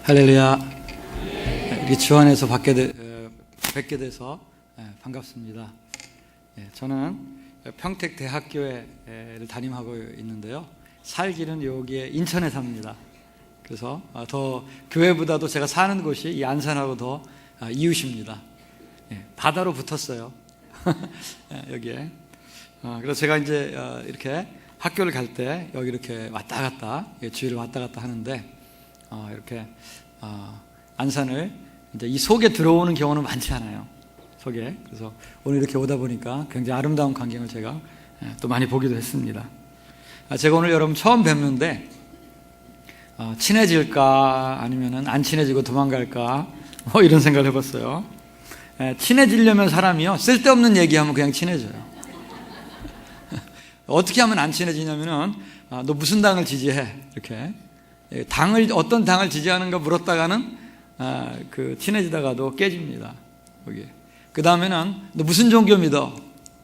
할렐루야. 이렇게 주안에서 뵙게 돼서 반갑습니다. 저는 평택대학교를 담임하고 있는데요. 살기는 여기에 인천에 삽니다. 그래서 더 교회보다도 제가 사는 곳이 이 안산하고 더 이웃입니다. 바다로 붙었어요. 여기에. 그래서 제가 이제 이렇게 학교를 갈 때 여기 이렇게 왔다 갔다 주위를 왔다 갔다 하는데 이렇게 안산을 이제 이 속에 들어오는 경우는 많지 않아요. 속에. 그래서 오늘 이렇게 오다 보니까 굉장히 아름다운 광경을 제가 또 많이 보기도 했습니다. 제가 오늘 여러분 처음 뵙는데 친해질까 아니면은 안 친해지고 도망갈까 뭐 이런 생각을 해봤어요. 친해지려면 사람이요 쓸데없는 얘기하면 그냥 친해져요. 어떻게 하면 안 친해지냐면은 너 무슨 당을 지지해? 이렇게 어떤 당을 지지하는가 물었다가는 친해지다가도 깨집니다. 거기. 그 다음에는 너 무슨 종교 믿어?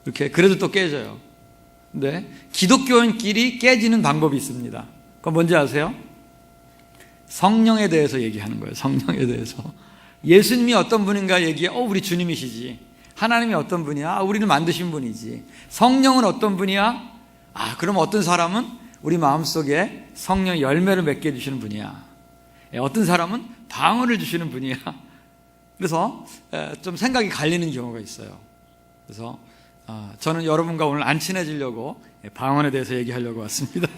이렇게 그래도 또 깨져요. 근데 기독교인끼리 깨지는 방법이 있습니다. 그건 뭔지 아세요? 성령에 대해서 얘기하는 거예요. 성령에 대해서. 예수님이 어떤 분인가 얘기해. 우리 주님이시지. 하나님이 어떤 분이야? 우리를 만드신 분이지. 성령은 어떤 분이야? 그럼 어떤 사람은 우리 마음속에 성령 열매를 맺게 해주시는 분이야. 어떤 사람은 방언을 주시는 분이야. 그래서 좀 생각이 갈리는 경우가 있어요. 그래서 저는 여러분과 오늘 안 친해지려고 방언에 대해서 얘기하려고 왔습니다.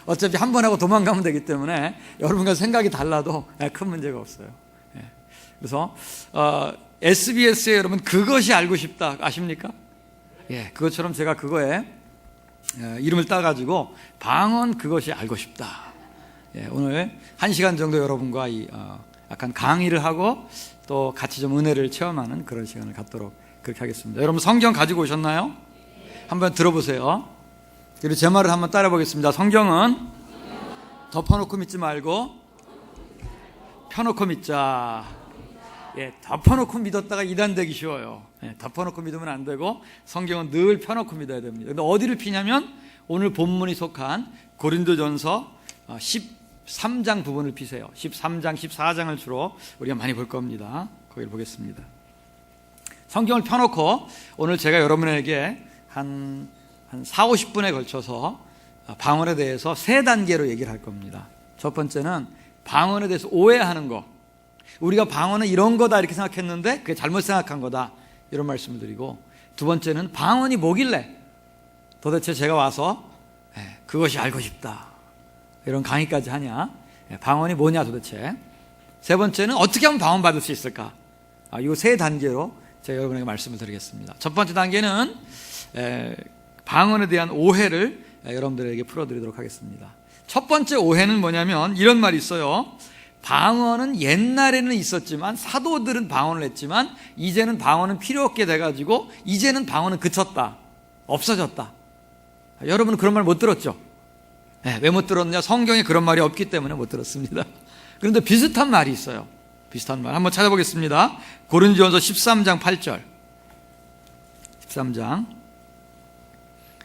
어차피 한 번 하고 도망가면 되기 때문에 여러분과 생각이 달라도 큰 문제가 없어요. 그래서 SBS에 여러분 그것이 알고 싶다 아십니까? 그것처럼 제가 그거에 이름을 따가지고 방언 그것이 알고 싶다. 오늘 1시간 정도 여러분과 약간 강의를 하고 또 같이 좀 은혜를 체험하는 그런 시간을 갖도록 그렇게 하겠습니다. 여러분 성경 가지고 오셨나요? 한번 들어보세요. 그리고 제 말을 한번 따라 보겠습니다. 성경은 덮어놓고 믿지 말고 펴놓고 믿자. 덮어놓고 믿었다가 이단되기 쉬워요. 덮어놓고 믿으면 안 되고 성경은 늘 펴놓고 믿어야 됩니다. 근데 어디를 피냐면 오늘 본문이 속한 고린도전서 13장 부분을 피세요. 13장, 14장을 주로 우리가 많이 볼 겁니다. 거기를 보겠습니다. 성경을 펴놓고 오늘 제가 여러분에게 한 4, 50분에 걸쳐서 방언에 대해서 3단계로 얘기를 할 겁니다. 첫 번째는 방언에 대해서 오해하는 거. 우리가 방언은 이런 거다 이렇게 생각했는데 그게 잘못 생각한 거다 이런 말씀을 드리고, 두 번째는 방언이 뭐길래 도대체 제가 와서 그것이 알고 싶다 이런 강의까지 하냐, 방언이 뭐냐 도대체. 세 번째는 어떻게 하면 방언 받을 수 있을까. 이 3단계로 제가 여러분에게 말씀을 드리겠습니다. 첫 번째 단계는 방언에 대한 오해를 여러분들에게 풀어드리도록 하겠습니다. 첫 번째 오해는 뭐냐면 이런 말이 있어요. 방언은 옛날에는 있었지만 사도들은 방언을 했지만 이제는 방언은 필요 없게 돼가지고 이제는 방언은 그쳤다, 없어졌다. 여러분은 그런 말 못 들었죠? 왜 못 들었느냐? 성경에 그런 말이 없기 때문에 못 들었습니다. 그런데 비슷한 말이 있어요. 비슷한 말 한번 찾아보겠습니다. 고린도전서 13장 8절 13장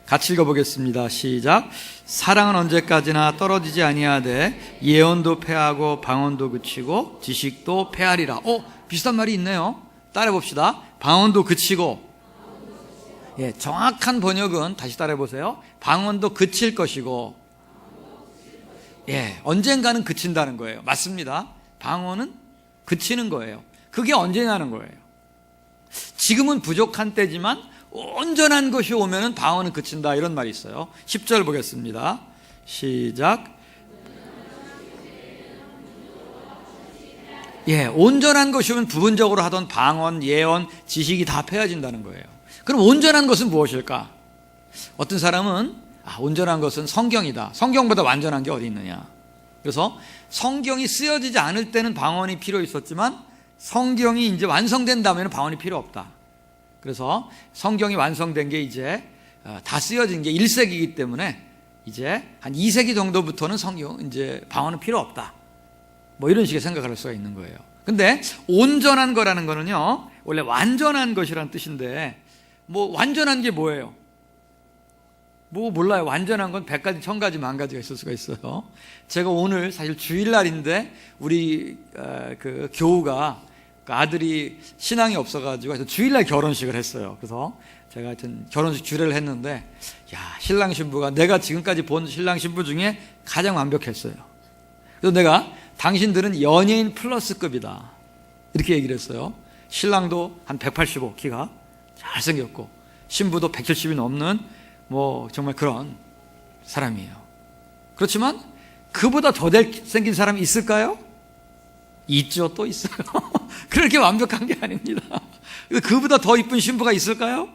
같이 읽어보겠습니다. 시작. 사랑은 언제까지나 떨어지지 아니하되 예언도 패하고 방언도 그치고 지식도 패하리라. 비슷한 말이 있네요. 따라해 봅시다. 방언도 그치고. 정확한 번역은 다시 따라해 보세요. 방언도 그칠 것이고. 언젠가는 그친다는 거예요. 맞습니다. 방언은 그치는 거예요. 그게 언제냐는 거예요. 지금은 부족한 때지만 온전한 것이 오면은 방언은 그친다 이런 말이 있어요. 10절 보겠습니다. 시작. 온전한 것이 오면 부분적으로 하던 방언, 예언, 지식이 다 패해진다는 거예요. 그럼 온전한 것은 무엇일까? 어떤 사람은 온전한 것은 성경이다. 성경보다 완전한 게 어디 있느냐. 그래서 성경이 쓰여지지 않을 때는 방언이 필요 있었지만 성경이 이제 완성된 다음에는 방언이 필요 없다. 그래서 성경이 완성된 게 이제 다 쓰여진 게 1세기이기 때문에 이제 한 2세기 정도부터는 이제 방언은 필요 없다. 뭐 이런 식의 생각을 할 수가 있는 거예요. 근데 온전한 거라는 거는요, 원래 완전한 것이라는 뜻인데, 완전한 게 뭐예요? 뭐 몰라요. 완전한 건 100가지, 1000가지, 10,000가지가 있을 수가 있어요. 제가 오늘 사실 주일날인데 우리 그 교우가 그 아들이 신앙이 없어가지고 주일날 결혼식을 했어요. 그래서 제가 하여튼 결혼식 주례를 했는데, 야, 신랑 신부가 내가 지금까지 본 신랑 신부 중에 가장 완벽했어요. 그래서 내가 당신들은 연예인 플러스급이다 이렇게 얘기를 했어요. 신랑도 한 185, 키가 잘생겼고, 신부도 170이 넘는 뭐 정말 그런 사람이에요. 그렇지만 그보다 더 잘생긴 사람이 있을까요? 있죠. 또 있어요. 그렇게 완벽한 게 아닙니다. 그보다 더 이쁜 신부가 있을까요?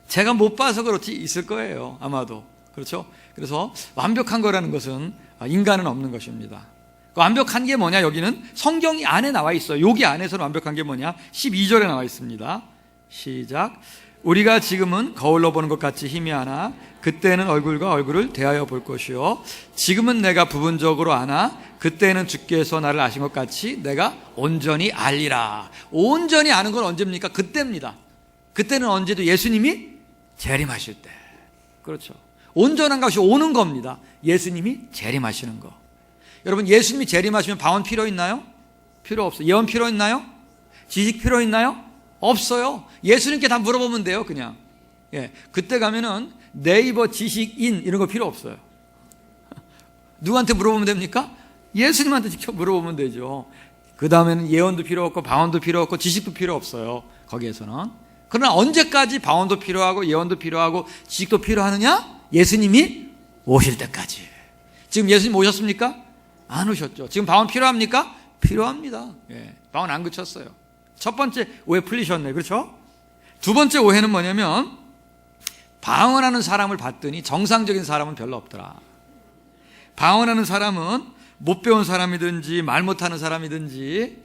제가 못 봐서 그렇지 있을 거예요. 아마도. 그렇죠? 그래서 완벽한 거라는 것은 인간은 없는 것입니다. 완벽한 게 뭐냐? 여기는 성경 안에 나와 있어요. 여기 안에서는 완벽한 게 뭐냐? 12절에 나와 있습니다. 시작. 우리가 지금은 거울로 보는 것 같이 희미하나 그때는 얼굴과 얼굴을 대하여 볼 것이요, 지금은 내가 부분적으로 아나 그때는 주께서 나를 아신 것 같이 내가 온전히 알리라. 온전히 아는 건 언제입니까? 그때입니다. 그때는 언제도 예수님이 재림하실 때. 그렇죠. 온전한 것이 오는 겁니다. 예수님이 재림하시는 거. 여러분, 예수님이 재림하시면 방언 필요 있나요? 필요 없어요. 예언 필요 있나요? 지식 필요 있나요? 없어요. 예수님께 다 물어보면 돼요. 그냥. 예, 그때 가면은 네이버 지식인 이런 거 필요 없어요. 누구한테 물어보면 됩니까? 예수님한테 직접 물어보면 되죠. 그 다음에는 예언도 필요 없고 방언도 필요 없고 지식도 필요 없어요. 거기에서는. 그러나 언제까지 방언도 필요하고 예언도 필요하고 지식도 필요하느냐? 예수님이 오실 때까지. 지금 예수님 오셨습니까? 안 오셨죠. 지금 방언 필요합니까? 필요합니다. 예, 방언 안 그쳤어요. 첫 번째 오해 풀리셨네. 그렇죠? 두 번째 오해는 뭐냐면, 방언하는 사람을 봤더니 정상적인 사람은 별로 없더라. 방언하는 사람은 못 배운 사람이든지 말 못하는 사람이든지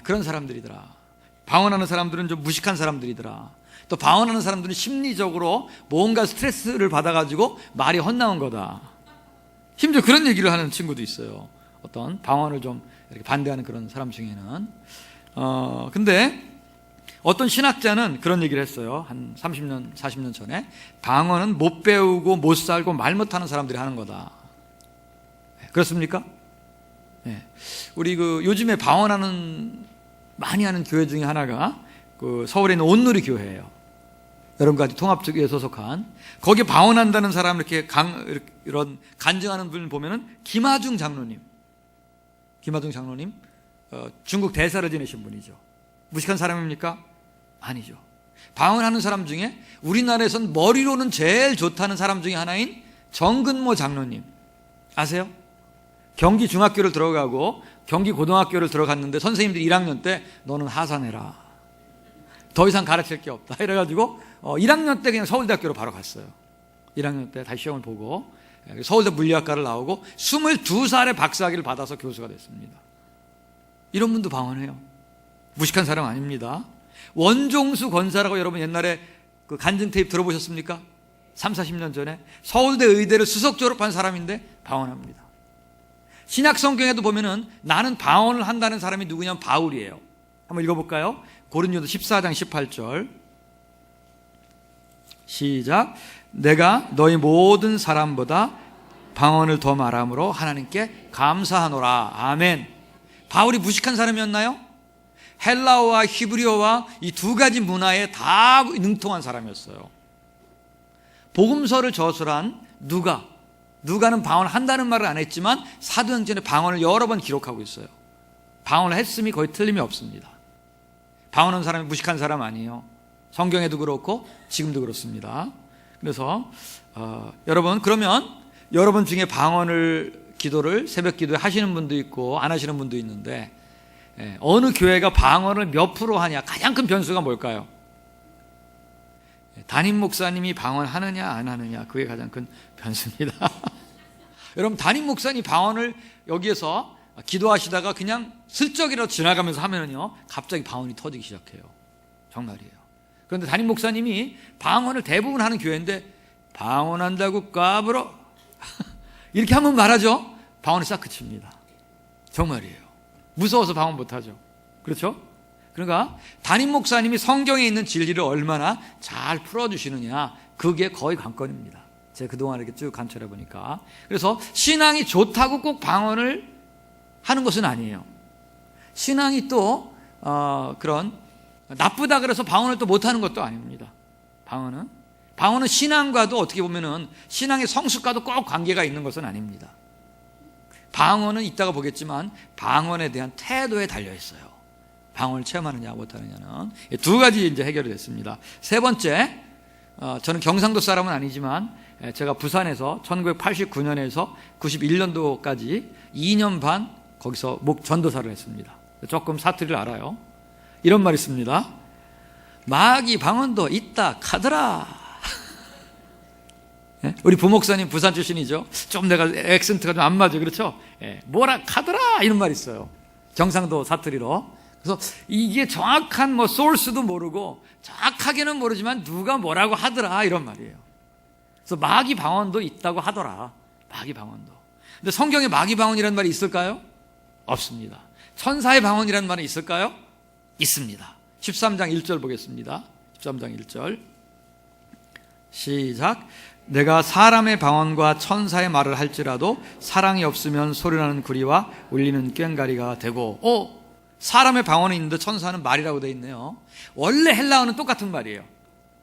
그런 사람들이더라. 방언하는 사람들은 좀 무식한 사람들이더라. 또 방언하는 사람들은 심리적으로 뭔가 스트레스를 받아가지고 말이 헛나온 거다. 심지어 그런 얘기를 하는 친구도 있어요. 어떤 방언을 좀 이렇게 반대하는 그런 사람 중에는. 근데 어떤 신학자는 그런 얘기를 했어요. 한 30년, 40년 전에. 방언은 못 배우고 못 살고 말 못하는 사람들이 하는 거다. 그렇습니까? 네. 우리 요즘에 방언하는 많이 하는 교회 중에 하나가 서울에 있는 온누리 교회예요. 여러 가지 통합적에 소속한. 거기에 방언한다는 사람 이렇게 이런 간증하는 분 보면은 김하중 장로님. 중국 대사를 지내신 분이죠. 무식한 사람입니까? 아니죠. 방언하는 사람 중에 우리나라에선 머리로는 제일 좋다는 사람 중에 하나인 정근모 장로님 아세요? 경기 중학교를 들어가고 경기 고등학교를 들어갔는데 선생님들이 1학년 때 너는 하산해라. 더 이상 가르칠 게 없다. 이래가지고 1학년 때 그냥 서울대학교로 바로 갔어요. 1학년 때 다시 시험을 보고 서울대 물리학과를 나오고 22살에 박사학위를 받아서 교수가 됐습니다. 이런 분도 방언해요. 무식한 사람 아닙니다. 원종수 권사라고 여러분 옛날에 그 간증 테이프 들어보셨습니까? 3, 40년 전에 서울대 의대를 수석 졸업한 사람인데 방언합니다. 신약 성경에도 보면은 나는 방언을 한다는 사람이 누구냐면 바울이에요. 한번 읽어볼까요? 고린도서 14장 18절 시작. 내가 너희 모든 사람보다 방언을 더 말함으로 하나님께 감사하노라. 아멘. 바울이 무식한 사람이었나요? 헬라어와 히브리어와 이 두 가지 문화에 다 능통한 사람이었어요. 복음서를 저술한 누가는 방언을 한다는 말을 안 했지만 사도행전에 방언을 여러 번 기록하고 있어요. 방언을 했음이 거의 틀림이 없습니다. 방언하는 사람이 무식한 사람 아니에요. 성경에도 그렇고 지금도 그렇습니다. 그래서 여러분, 그러면 여러분 중에 기도를 새벽 기도에 하시는 분도 있고 안 하시는 분도 있는데, 어느 교회가 방언을 몇 프로 하냐, 가장 큰 변수가 뭘까요? 담임 목사님이 방언하느냐 안 하느냐, 그게 가장 큰 변수입니다. 여러분, 담임 목사님 방언을 여기에서 기도하시다가 그냥 슬쩍이라도 지나가면서 하면요 갑자기 방언이 터지기 시작해요. 정말이에요. 그런데 담임 목사님이 방언을 대부분 하는 교회인데 방언한다고 까불어 이렇게 한번 말하죠. 방언이 싹 그칩니다. 정말이에요. 무서워서 방언 못하죠. 그렇죠? 그러니까 담임 목사님이 성경에 있는 진리를 얼마나 잘 풀어주시느냐, 그게 거의 관건입니다. 제가 그동안 이렇게 쭉 관찰해 보니까. 그래서 신앙이 좋다고 꼭 방언을 하는 것은 아니에요. 신앙이 또 그런 나쁘다 그래서 방언을 또 못하는 것도 아닙니다. 방언은 신앙과도 어떻게 보면은 신앙의 성숙과도 꼭 관계가 있는 것은 아닙니다. 방언은 이따가 보겠지만 방언에 대한 태도에 달려 있어요. 방언을 체험하느냐 못하느냐는 두 가지 이제 해결이 됐습니다. 세 번째, 저는 경상도 사람은 아니지만 제가 부산에서 1989년에서 91년도까지 2년 반 거기서 전도사를 했습니다. 조금 사투리를 알아요. 이런 말이 있습니다. 마귀 방언도 있다 카더라. 우리 부목사님 부산 출신이죠. 좀 내가 액센트가 좀 안 맞아요. 그렇죠? 뭐라 카더라 이런 말이 있어요. 경상도 사투리로. 그래서 이게 정확한 소스도 모르고 정확하게는 모르지만 누가 뭐라고 하더라 이런 말이에요. 그래서 마귀 방언도 있다고 하더라. 마귀 방언도. 근데 성경에 마귀 방언이라는 말이 있을까요? 없습니다. 천사의 방언이라는 말이 있을까요? 있습니다. 13장 1절 보겠습니다. 13장 1절 시작. 내가 사람의 방언과 천사의 말을 할지라도 사랑이 없으면 소리나는 구리와 울리는 꽹가리가 되고. 사람의 방언이 있는데 천사는 말이라고 되어 있네요. 원래 헬라어는 똑같은 말이에요.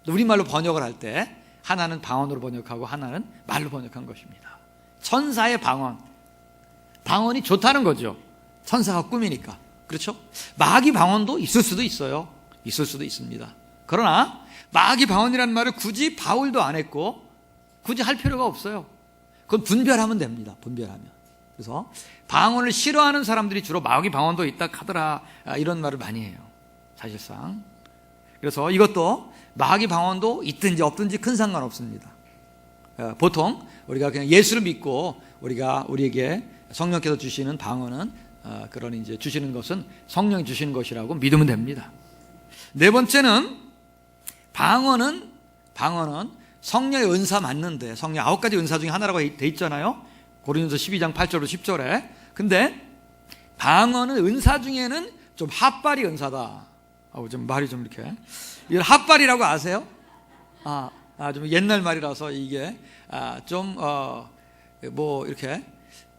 우리말로 번역을 할 때 하나는 방언으로 번역하고 하나는 말로 번역한 것입니다. 천사의 방언이 좋다는 거죠. 천사가 꿈이니까. 그렇죠? 마귀 방언도 있을 수도 있어요. 있을 수도 있습니다. 그러나 마귀 방언이라는 말을 굳이 바울도 안 했고 굳이 할 필요가 없어요. 그건 분별하면 됩니다. 분별하면. 그래서 방언을 싫어하는 사람들이 주로 마귀 방언도 있다 하더라 이런 말을 많이 해요. 사실상. 그래서 이것도 마귀 방언도 있든지 없든지 큰 상관없습니다. 보통 우리가 그냥 예수를 믿고 우리에게 성령께서 주시는 방언은 그런 이제 주시는 것은 성령이 주시는 것이라고 믿으면 됩니다. 네 번째는 방언은 성령의 은사 맞는데 성령 9가지 은사 중에 하나라고 돼 있잖아요. 고린도서 12장 8절로 10절에. 근데 방언은 은사 중에는 좀 핫발이 은사다. 좀 말이 좀 이렇게. 이걸 핫발이라고 아세요? 좀 옛날 말이라서 이게 이렇게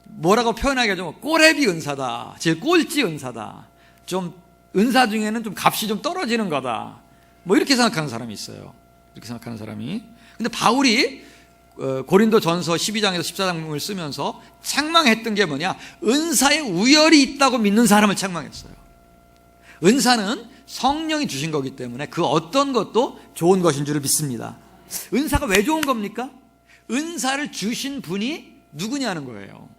뭐라고 표현하기가 좀 꼬레비 은사다. 제일 꼴찌 은사다. 좀 은사 중에는 좀 값이 좀 떨어지는 거다. 이렇게 생각하는 사람이 있어요. 이렇게 생각하는 사람이. 근데 바울이 고린도 전서 12장에서 14장을 쓰면서 책망했던 게 뭐냐? 은사에 우열이 있다고 믿는 사람을 책망했어요. 은사는 성령이 주신 거기 때문에 그 어떤 것도 좋은 것인 줄을 믿습니다. 은사가 왜 좋은 겁니까? 은사를 주신 분이 누구냐는 거예요.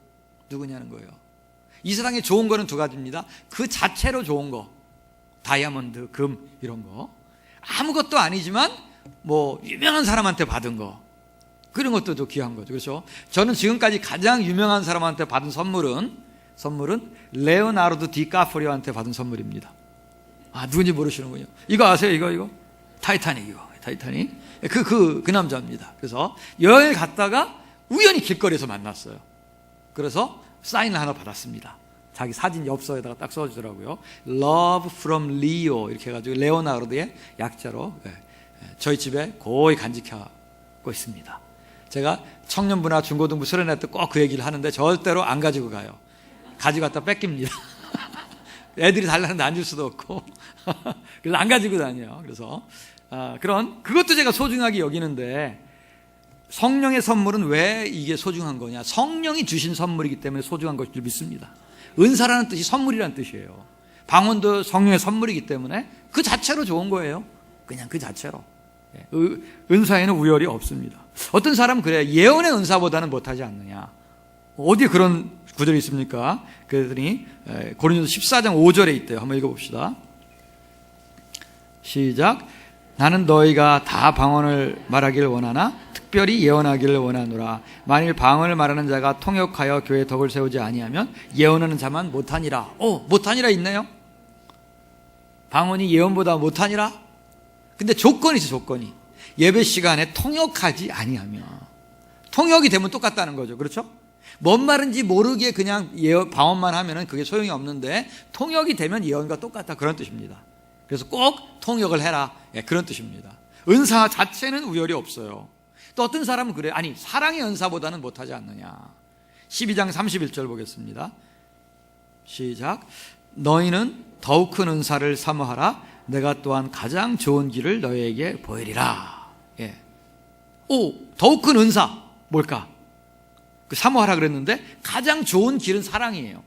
이 세상에 좋은 거는 두 가지입니다. 그 자체로 좋은 거, 다이아몬드, 금 이런 거. 아무것도 아니지만 유명한 사람한테 받은 거, 그런 것도 더 귀한 거죠. 그렇죠? 저는 지금까지 가장 유명한 사람한테 받은 선물은 레오나르도 디카프리오한테 받은 선물입니다. 누군지 모르시는군요. 이거 아세요? 이거 타이타닉. 그 남자입니다. 그래서 여행 갔다가 우연히 길거리에서 만났어요. 그래서 사인을 하나 받았습니다. 자기 사진 엽서에다가 딱 써주더라고요. Love from Leo 이렇게 해가지고 레오나르도의 약자로 저희 집에 고이 간직하고 있습니다. 제가 청년부나 중고등부 수련회 때 꼭 그 얘기를 하는데 절대로 안 가지고 가요. 가지고 갔다 뺏깁니다. 애들이 달라는데 안 줄 수도 없고 그래서 안 가지고 다녀요. 그래서 그것도 제가 소중하게 여기는데, 성령의 선물은 왜 이게 소중한 거냐? 성령이 주신 선물이기 때문에 소중한 것인 줄 믿습니다. 은사라는 뜻이 선물이라는 뜻이에요. 방언도 성령의 선물이기 때문에 그 자체로 좋은 거예요. 그냥 그 자체로. 은사에는 우열이 없습니다. 어떤 사람은 그래, 예언의 은사보다는 못하지 않느냐. 어디에 그런 구절이 있습니까? 그랬더니 고린도서 14장 5절에 있대요. 한번 읽어봅시다. 시작. 나는 너희가 다 방언을 말하기를 원하나 특별히 예언하기를 원하노라. 만일 방언을 말하는 자가 통역하여 교회에 덕을 세우지 아니하면 예언하는 자만 못하니라. 못하니라 있네요. 방언이 예언보다 못하니라. 근데 조건이 있어. 조건이. 예배 시간에 통역하지 아니하면. 통역이 되면 똑같다는 거죠. 그렇죠? 뭔 말인지 모르게 그냥 방언만 하면은 그게 소용이 없는데, 통역이 되면 예언과 똑같다, 그런 뜻입니다. 그래서 꼭 통역을 해라, 그런 뜻입니다. 은사 자체는 우열이 없어요. 또 어떤 사람은 그래요. 아니, 사랑의 은사보다는 못하지 않느냐. 12장 31절 보겠습니다. 시작. 너희는 더욱 큰 은사를 사모하라. 내가 또한 가장 좋은 길을 너희에게 보이리라. 예. 더욱 큰 은사 뭘까? 그 사모하라 그랬는데 가장 좋은 길은 사랑이에요.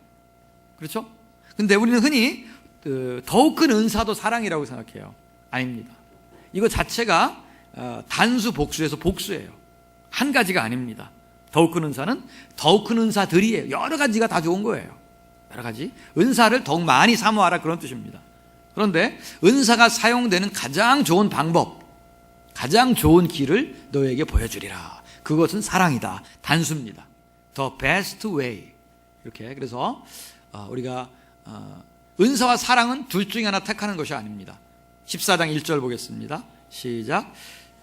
그렇죠? 근데 우리는 흔히 더욱 큰 은사도 사랑이라고 생각해요. 아닙니다. 이거 자체가 단수 복수에서 복수예요. 한 가지가 아닙니다. 더욱 큰 은사는 더욱 큰 은사들이에요. 여러 가지가 다 좋은 거예요. 여러 가지 은사를 더욱 많이 사모하라, 그런 뜻입니다. 그런데 은사가 사용되는 가장 좋은 방법, 가장 좋은 길을 너에게 보여주리라. 그것은 사랑이다. 단수입니다. The best way. 이렇게. 그래서 우리가 은사와 사랑은 둘 중에 하나 택하는 것이 아닙니다. 14장 1절 보겠습니다. 시작.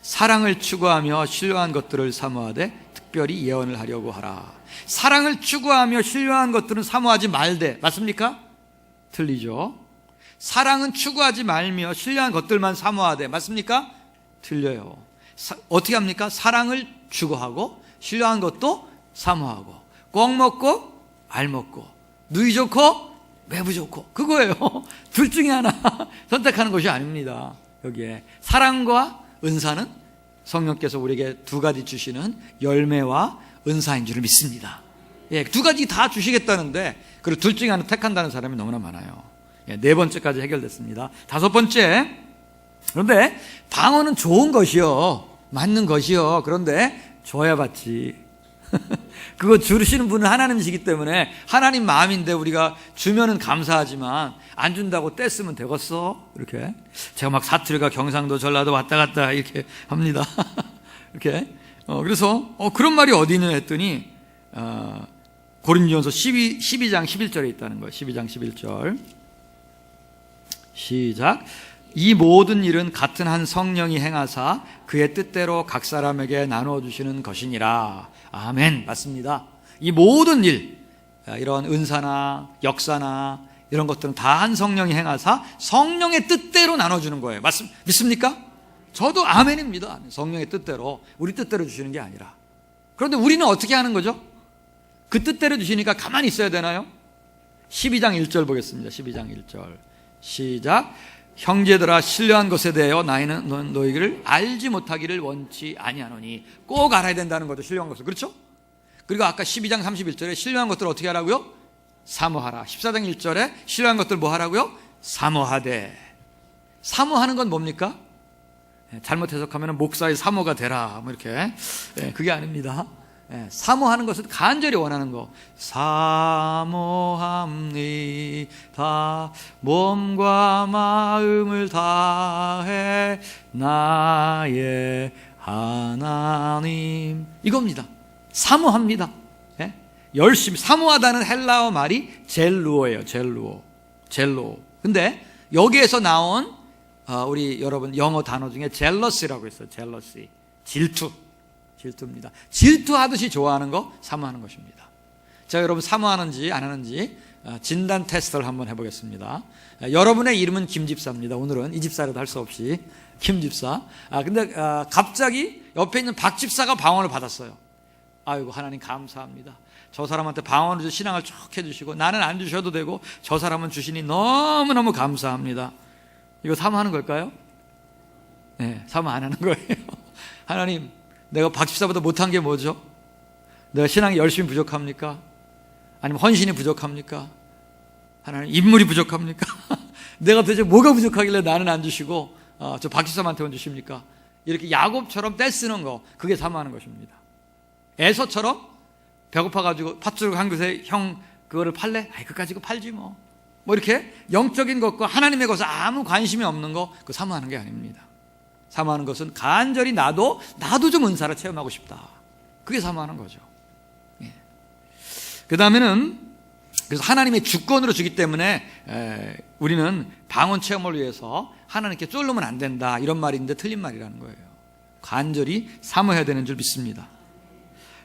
사랑을 추구하며 신령한 것들을 사모하되 특별히 예언을 하려고 하라. 사랑을 추구하며 신령한 것들은 사모하지 말되, 맞습니까? 틀리죠. 사랑은 추구하지 말며 신령한 것들만 사모하되, 맞습니까? 틀려요. 어떻게 합니까? 사랑을 추구하고 신령한 것도 사모하고, 꼭 먹고 알 먹고, 누이 좋고 매부 좋고, 그거예요. 둘 중에 하나 선택하는 것이 아닙니다. 여기에 사랑과 은사는 성령께서 우리에게 두 가지 주시는 열매와 은사인 줄을 믿습니다. 예, 두 가지 다 주시겠다는데 그걸 둘 중에 하나 택한다는 사람이 너무나 많아요. 예, 네 번째까지 해결됐습니다. 다섯 번째. 그런데 방언은 좋은 것이요, 맞는 것이요. 그런데 줘야 받지. 그거 주시는 분은 하나님이시기 때문에 하나님 마음인데 우리가 주면은 감사하지만 안 준다고 떼쓰면 되겠어? 이렇게. 제가 막 사투리가 경상도 전라도 왔다 갔다 이렇게 합니다. 이렇게. 그래서 그런 말이 어디 있냐 했더니 고린도전서 12장 11절에 있다는 거예요. 12장 11절. 시작. 이 모든 일은 같은 한 성령이 행하사 그의 뜻대로 각 사람에게 나누어 주시는 것이니라. 아멘. 맞습니다. 이 모든 일, 이런 은사나 역사나 이런 것들은 다 한 성령이 행하사 성령의 뜻대로 나눠주는 거예요. 믿습니까? 저도 아멘입니다. 성령의 뜻대로, 우리 뜻대로 주시는 게 아니라. 그런데 우리는 어떻게 하는 거죠? 그 뜻대로 주시니까 가만히 있어야 되나요? 12장 1절 보겠습니다. 12장 1절. 시작. 형제들아, 신령한 것에 대하여 나이는 너희를 알지 못하기를 원치 아니하노니. 꼭 알아야 된다는 거죠, 신령한 것을. 그렇죠? 그리고 아까 12장 31절에 신령한 것들을 어떻게 하라고요? 사모하라. 14장 1절에 신령한 것들 뭐 하라고요? 사모하되. 사모하는 건 뭡니까? 잘못 해석하면 목사의 사모가 되라, 뭐 이렇게. 그게 아닙니다. 사모하는 것은 간절히 원하는 거. 사모합니다. 몸과 마음을 다해 나의 하나님. 이겁니다. 사모합니다. 열심히. 사모하다는 헬라어 말이 젤루어예요. 젤루어. 근데 여기에서 나온 우리 여러분 영어 단어 중에 젤러시라고 있어요. 젤러시. 질투입니다. 질투하듯이 좋아하는 거, 사모하는 것입니다. 자, 여러분 사모하는지 안 하는지 진단 테스트를 한번 해보겠습니다. 여러분의 이름은 김집사입니다. 오늘은 이 집사라도 할 수 없이 김집사. 근데 갑자기 옆에 있는 박집사가 방언을 받았어요. 아이고, 하나님 감사합니다. 저 사람한테 방언을 주셔서 신앙을 쭉 해주시고 나는 안 주셔도 되고 저 사람은 주시니 너무너무 감사합니다. 이거 사모하는 걸까요? 네, 사모 안 하는 거예요. 하나님, 내가 박집사보다 못한 게 뭐죠? 내가 신앙이 열심히 부족합니까? 아니면 헌신이 부족합니까? 하나님, 인물이 부족합니까? 내가 도대체 뭐가 부족하길래 나는 안 주시고 저 박집사한테만 주십니까? 이렇게 야곱처럼 떼쓰는 거, 그게 사모하는 것입니다. 에서처럼 배고파가지고 팥죽 한 그릇에 형 그거를 팔래? 아이, 그까짓 거 팔지 뭐 이렇게 영적인 것과 하나님의 것에 아무 관심이 없는 거, 그거 사모하는 게 아닙니다. 사모하는 것은 간절히 나도 좀 은사를 체험하고 싶다. 그게 사모하는 거죠. 예. 그 다음에는 그래서 하나님의 주권으로 주기 때문에 우리는 방언 체험을 위해서 하나님께 쫄르면 안 된다, 이런 말인데 틀린 말이라는 거예요. 간절히 사모해야 되는 줄 믿습니다.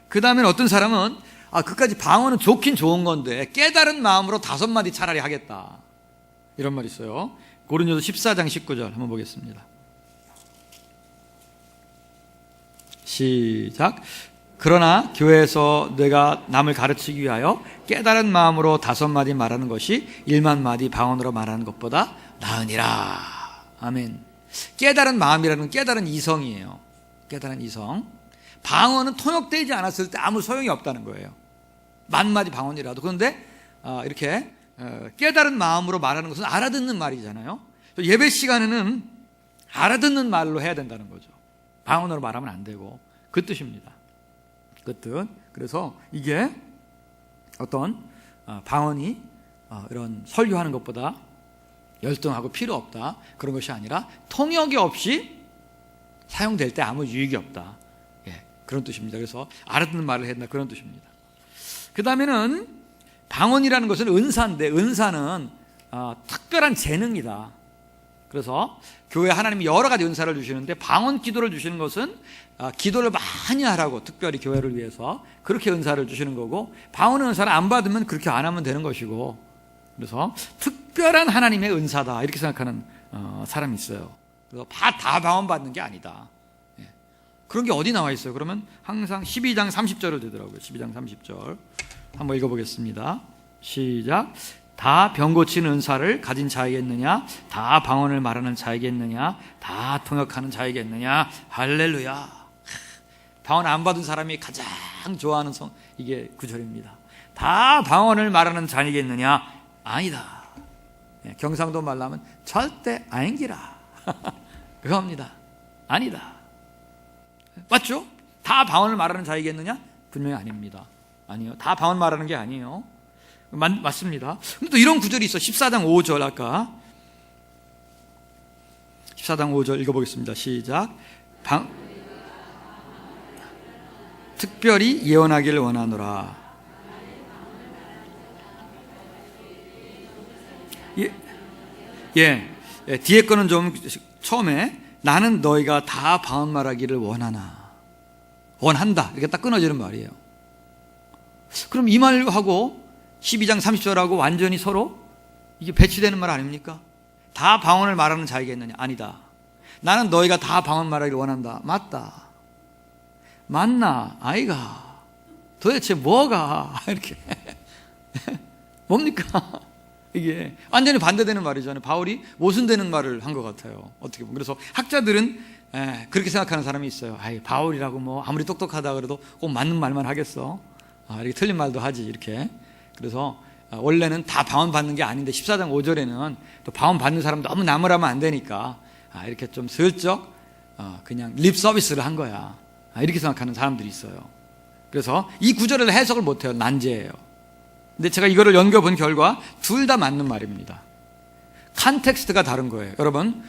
그 다음에는 어떤 사람은 그까지 방언은 좋긴 좋은 건데 깨달은 마음으로 5마디 차라리 하겠다, 이런 말이 있어요. 고린도서 14장 19절 한번 보겠습니다. 시작. 그러나 교회에서 내가 남을 가르치기 위하여 깨달은 마음으로 5마디 말하는 것이 1만 마디 방언으로 말하는 것보다 나으니라. 아멘. 깨달은 마음이라는 깨달은 이성이에요. 깨달은 이성. 방언은 통역되지 않았을 때 아무 소용이 없다는 거예요. 10,000마디 방언이라도. 그런데 이렇게 깨달은 마음으로 말하는 것은 알아듣는 말이잖아요. 예배 시간에는 알아듣는 말로 해야 된다는 거죠. 방언으로 말하면 안 되고. 그 뜻입니다. 그 뜻. 그래서 이게 어떤 방언이 이런 설교하는 것보다 열등하고 필요 없다, 그런 것이 아니라 통역이 없이 사용될 때 아무 유익이 없다, 그런 뜻입니다. 그래서 알아듣는 말을 해야 된다, 그런 뜻입니다. 그 다음에는 방언이라는 것은 은사인데, 은사는 특별한 재능이다. 그래서 교회 하나님이 여러 가지 은사를 주시는데, 방언 기도를 주시는 것은 기도를 많이 하라고, 특별히 교회를 위해서 그렇게 은사를 주시는 거고, 방언 은사를 안 받으면 그렇게 안 하면 되는 것이고, 그래서 특별한 하나님의 은사다, 이렇게 생각하는 사람이 있어요. 그래서 다 방언 받는 게 아니다. 그런 게 어디 나와 있어요? 그러면 항상 12장 30절을 되더라고요. 12장 30절 한번 읽어보겠습니다. 시작. 다 병 고치는 은사를 가진 자이겠느냐? 다 방언을 말하는 자이겠느냐? 다 통역하는 자이겠느냐? 할렐루야. 방언 안 받은 사람이 가장 좋아하는 이게 구절입니다. 다 방언을 말하는 자이겠느냐? 아니다. 경상도 말로 하면 절대 아닌기라. 그겁니다. 아니다. 맞죠? 다 방언을 말하는 자이겠느냐? 분명히 아닙니다. 아니요. 다 방언 말하는 게 아니에요. 맞습니다. 근데 또 이런 구절이 있어. 14장 5절 아까 14장 5절 읽어보겠습니다. 시작. 특별히 예언하기를 원하노라. 뒤에 거는 좀 처음에 나는 너희가 다 방언 말하기를 원한다, 이렇게 딱 끊어지는 말이에요. 그럼 이 말하고 12장 30절하고 완전히 서로 이게 배치되는 말 아닙니까? 다 방언을 말하는 자이겠느냐? 아니다. 나는 너희가 다 방언 말하기를 원한다. 맞다. 맞나? 아이가. 도대체 뭐가 이렇게 뭡니까? 이게 완전히 반대되는 말이잖아요. 바울이 모순되는 말을 한 것 같아요, 어떻게 보면. 그래서 학자들은 그렇게 생각하는 사람이 있어요. 바울이라고 뭐 아무리 똑똑하다 그래도 꼭 맞는 말만 하겠어? 이렇게 틀린 말도 하지, 이렇게. 그래서 원래는 다 방언 받는 게 아닌데 14장 5절에는 또 방언 받는 사람 너무 나무라면 안 되니까 이렇게 좀 슬쩍 그냥 립 서비스를 한 거야, 이렇게 생각하는 사람들이 있어요. 그래서 이 구절을 해석을 못해요. 난제예요. 근데 제가 이거를 연구해본 결과 둘 다 맞는 말입니다. 컨텍스트가 다른 거예요. 여러분,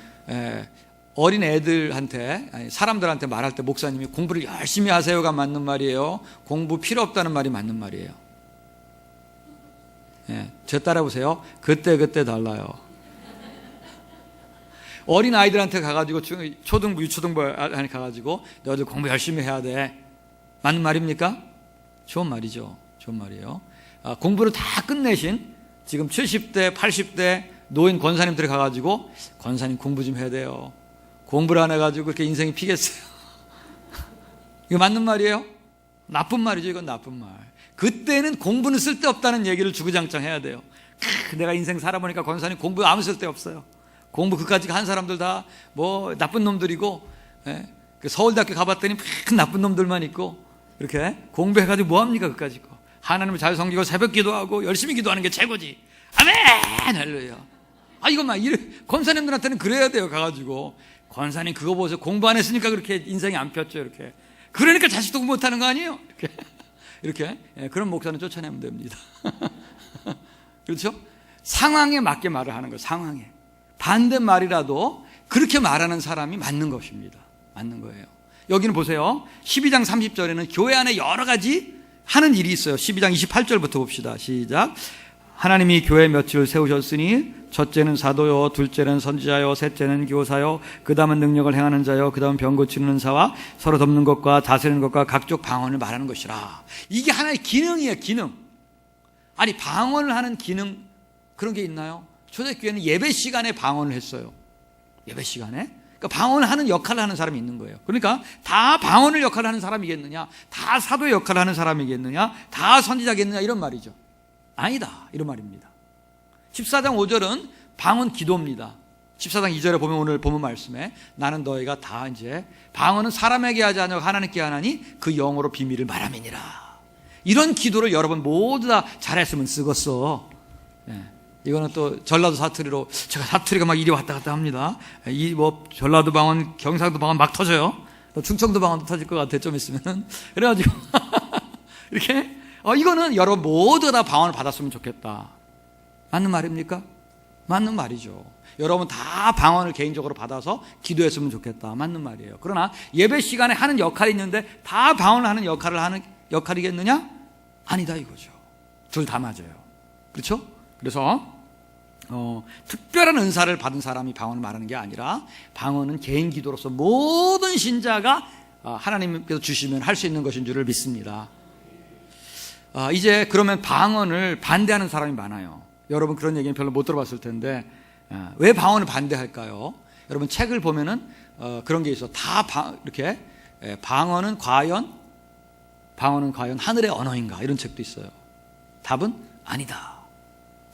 어린 애들한테, 사람들한테 말할 때 목사님이 공부를 열심히 하세요가 맞는 말이에요? 공부 필요 없다는 말이 맞는 말이에요? 저 따라해보세요. 그때 달라요. 어린 아이들한테 가가지고 초등부, 유초등부 안에 가가지고 너희들 공부 열심히 해야 돼, 맞는 말입니까? 좋은 말이죠. 좋은 말이에요. 공부를 다 끝내신 지금 70대, 80대 노인 권사님들이 가가지고 권사님 공부 좀 해야 돼요. 공부를 안 해가지고 그렇게 인생이 피겠어요? 이거 맞는 말이에요? 나쁜 말이죠. 이건 나쁜 말. 그때는 공부는 쓸데없다는 얘기를 주구장창 해야 돼요. 내가 인생 살아보니까 권사님 공부 아무 쓸데없어요. 공부 그까짓 한 사람들 다 뭐 나쁜 놈들이고, 서울대학교 가봤더니 큰 나쁜 놈들만 있고, 이렇게 공부해가지고 뭐합니까? 그까짓 거. 하나님을 잘 섬기고 새벽 기도하고 열심히 기도하는 게 최고지. 아멘! 할렐루야. 이것만 권사님들한테는 그래야 돼요. 가가지고 권사님 그거 보세요, 공부 안 했으니까 그렇게 인생이 안 폈죠, 이렇게. 그러니까 자식도 공부 못하는 거 아니에요? 이렇게 그런 목사는 쫓아내면 됩니다. 그렇죠? 상황에 맞게 말을 하는 거예요. 상황에 반대말이라도 그렇게 말하는 사람이 맞는 것입니다. 맞는 거예요. 여기는 보세요. 12장 30절에는 교회 안에 여러 가지 하는 일이 있어요. 12장 28절부터 봅시다. 시작. 하나님이 교회 몇을 세우셨으니 첫째는 사도요, 둘째는 선지자요, 셋째는 교사요, 그 다음은 능력을 행하는 자요, 그 다음은 병 고치는 은사와 서로 돕는 것과 다스리는 것과 각종 방언을 말하는 것이라. 이게 하나의 기능이에요. 기능. 방언을 하는 기능, 그런 게 있나요? 초대교회는 예배 시간에 방언을 했어요. 예배 시간에. 그러니까 방언을 하는 역할을 하는 사람이 있는 거예요. 그러니까 다 방언을 역할을 하는 사람이겠느냐, 다 사도의 역할을 하는 사람이겠느냐, 다 선지자겠느냐, 이런 말이죠. 아니다, 이런 말입니다. 14장 5절은 방언 기도입니다. 14장 2절에 보면, 오늘 본문 말씀에 나는 너희가 다 이제 방언은 사람에게 하지 아니하고 하나님께 하나니 그 영어로 비밀을 말함이니라. 이런 기도를 여러분 모두 다 잘했으면 쓰겠어. 예. 이거는 또 전라도 사투리로, 제가 사투리가 막 이리 왔다 갔다 합니다. 이 뭐 전라도 방언, 경상도 방언 막 터져요. 또 충청도 방언도 터질 것 같아, 좀 있으면. 그래가지고 이렇게 이거는 여러분 모두 다 방언을 받았으면 좋겠다. 맞는 말입니까? 맞는 말이죠. 여러분 다 방언을 개인적으로 받아서 기도했으면 좋겠다. 맞는 말이에요. 그러나 예배 시간에 하는 역할이 있는데 다 방언을 하는 역할이겠느냐? 아니다, 이거죠. 둘 다 맞아요. 그렇죠? 그래서 특별한 은사를 받은 사람이 방언을 말하는 게 아니라, 방언은 개인 기도로서 모든 신자가 하나님께서 주시면 할 수 있는 것인 줄을 믿습니다. 이제 그러면 방언을 반대하는 사람이 많아요. 여러분 그런 얘기는 별로 못 들어봤을 텐데, 왜 방언을 반대할까요? 여러분 책을 보면은 그런 게 있어. 이렇게 방언은 과연 하늘의 언어인가, 이런 책도 있어요. 답은 아니다.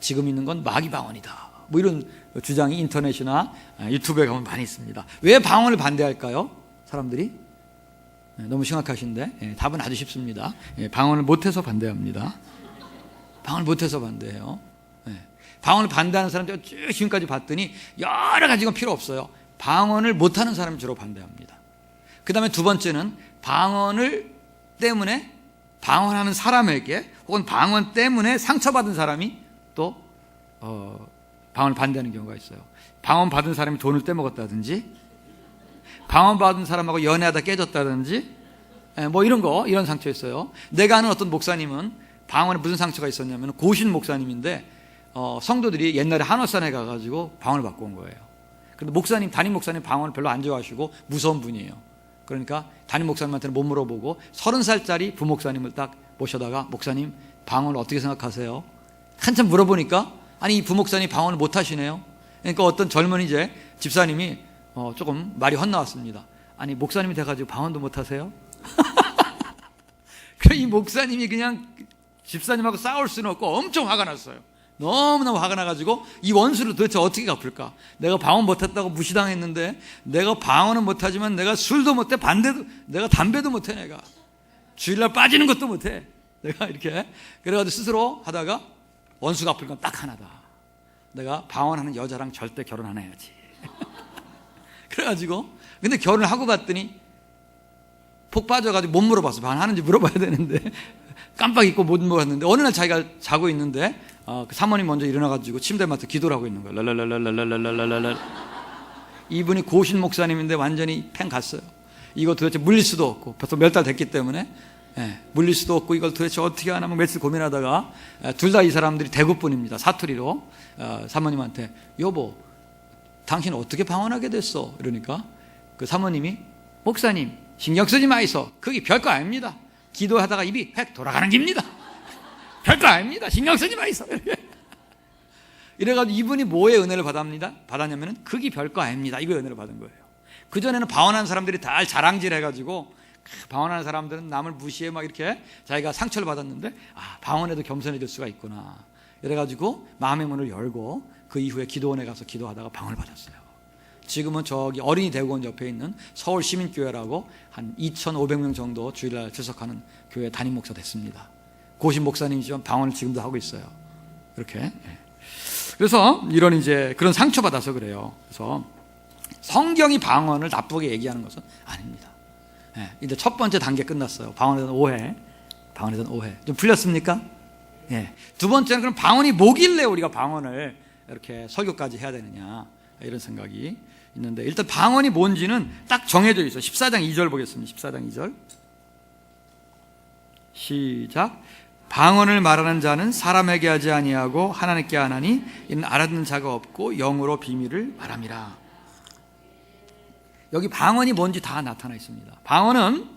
지금 있는 건 마귀 방언이다. 뭐 이런 주장이 인터넷이나 유튜브에 가면 많이 있습니다. 왜 방언을 반대할까요? 사람들이 너무 심각하신데, 답은 아주 쉽습니다. 방언을 못해서 반대합니다. 방언을 못해서 반대해요. 방언을 반대하는 사람들 쭉 지금까지 봤더니 여러 가지가 필요 없어요. 방언을 못하는 사람이 주로 반대합니다. 그 다음에 두 번째는 방언을 때문에, 방언하는 사람에게 혹은 방언 때문에 상처받은 사람이 또 방언을 반대하는 경우가 있어요. 방언 받은 사람이 돈을 떼먹었다든지, 방언 받은 사람하고 연애하다 깨졌다든지, 뭐 이런 상처 있어요. 내가 아는 어떤 목사님은 방언에 무슨 상처가 있었냐면, 고신 목사님인데 성도들이 옛날에 한월산에 가가지고 방언을 받고 온 거예요. 그런데 담임 목사님 방언을 별로 안 좋아하시고 무서운 분이에요. 그러니까 담임 목사님한테는 못 물어보고 30살짜리 부목사님을 딱 모셔다가, 목사님 방언을 어떻게 생각하세요? 한참 물어보니까, 아니 이 부목사님 방언을 못 하시네요. 그러니까 어떤 젊은 이제 집사님이 조금 말이 헛나왔습니다. 아니 목사님이 돼가지고 방언도 못 하세요? 그래서 이 목사님이 그냥 집사님하고 싸울 수는 없고 엄청 화가 났어요. 너무너무 화가 나가지고 이 원수를 도대체 어떻게 갚을까? 내가 방언 못했다고 무시당했는데, 내가 방언은 못하지만 내가 술도 못해, 내가 담배도 못해, 내가 주일날 빠지는 것도 못해, 내가 이렇게. 그래가지고 스스로 하다가 원수 갚을 건 딱 하나다. 내가 방언하는 여자랑 절대 결혼 안 해야지. 그래가지고 근데 결혼을 하고 봤더니 폭 빠져가지고 못 물어봤어. 방언하는지 물어봐야 되는데 깜빡 잊고 못 물어봤는데, 어느 날 자기가 자고 있는데 그 사모님 먼저 일어나가지고 침대 맡아 기도를 하고 있는 거예요. 랄랄랄랄랄랄랄랄랄. 이분이 고신 목사님인데 완전히 팽 갔어요. 이거 도대체 물릴 수도 없고, 벌써 몇 달 됐기 때문에 물릴 수도 없고, 이걸 도대체 어떻게 하나 며칠 고민하다가 둘 다 이 사람들이 대구분입니다. 사투리로 사모님한테, 여보 당신 어떻게 방언하게 됐어? 이러니까 그 사모님이, 목사님 신경 쓰지 마이소. 그게 별거 아닙니다. 기도하다가 입이 획 돌아가는 겁니다. 별거 아닙니다. 신경 쓰지 마이소. 이래가지고 이분이 뭐의 은혜를 받았냐면은, 그게 별거 아닙니다. 이거 은혜를 받은 거예요. 그전에는 방언하는 사람들이 다 자랑질 해가지고, 방언하는 사람들은 남을 무시해 막 이렇게 자기가 상처를 받았는데, 방언에도 겸손해질 수가 있구나. 이래가지고 마음의 문을 열고 그 이후에 기도원에 가서 기도하다가 방언을 받았어요. 지금은 저기 어린이 대구원 옆에 있는 서울시민교회라고 한 2,500명 정도 주일날 출석하는 교회 담임 목사 됐습니다. 고신 목사님이지만 방언을 지금도 하고 있어요. 이렇게. 그래서 이런 이제 그런 상처받아서 그래요. 그래서 성경이 방언을 나쁘게 얘기하는 것은 아닙니다. 이제 첫 번째 단계 끝났어요. 방언에 대한 오해. 좀 풀렸습니까? 두 번째는, 그럼 방언이 뭐길래 우리가 방언을 이렇게 설교까지 해야 되느냐, 이런 생각이 있는데, 일단 방언이 뭔지는 딱 정해져 있어요. 14장 2절 보겠습니다. 14장 2절 시작. 방언을 말하는 자는 사람에게 하지 아니하고 하나님께 하나니, 이는 알아듣는 자가 없고 영으로 비밀을 말함이라. 여기 방언이 뭔지 다 나타나 있습니다. 방언은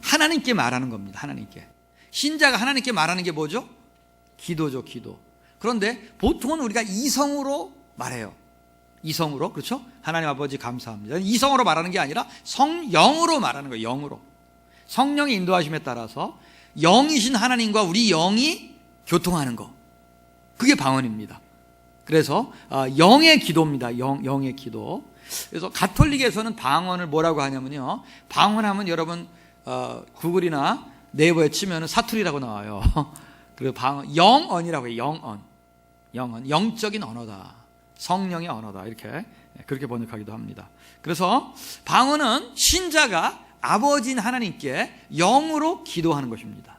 하나님께 말하는 겁니다. 하나님께. 신자가 하나님께 말하는 게 뭐죠? 기도죠, 기도. 그런데 보통은 우리가 이성으로 말해요. 이성으로, 그렇죠? 하나님 아버지 감사합니다. 이성으로 말하는 게 아니라 성령으로 말하는 거예요. 영으로. 성령의 인도하심에 따라서 영이신 하나님과 우리 영이 교통하는 거, 그게 방언입니다. 그래서 영의 기도입니다. 영의 기도. 그래서 가톨릭에서는 방언을 뭐라고 하냐면요, 방언하면 여러분 구글이나 네이버에 치면 사투리라고 나와요. 그리고 방언, 영언이라고 해요. 영언, 영적인 언어다, 성령의 언어다, 이렇게 그렇게 번역하기도 합니다. 그래서 방언은 신자가 아버지인 하나님께 영으로 기도하는 것입니다.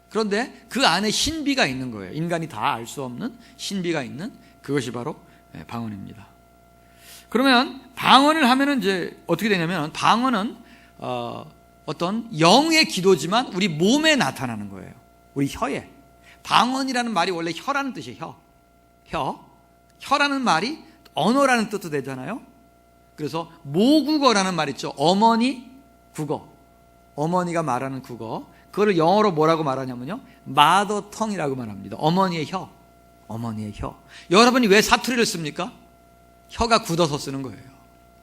그런데 그 안에 신비가 있는 거예요. 인간이 다 알 수 없는 신비가 있는, 그것이 바로 방언입니다. 그러면 방언을 하면은 이제 어떻게 되냐면, 방언은 어떤 영의 기도지만 우리 몸에 나타나는 거예요. 우리 혀에. 방언이라는 말이 원래 혀라는 뜻이에요. 혀라는 말이 언어라는 뜻도 되잖아요. 그래서 모국어라는 말 있죠. 어머니 국어, 어머니가 말하는 국어, 그거를 영어로 뭐라고 말하냐면요, 마더텅이라고 말합니다. 어머니의 혀. 여러분이 왜 사투리를 씁니까? 혀가 굳어서 쓰는 거예요.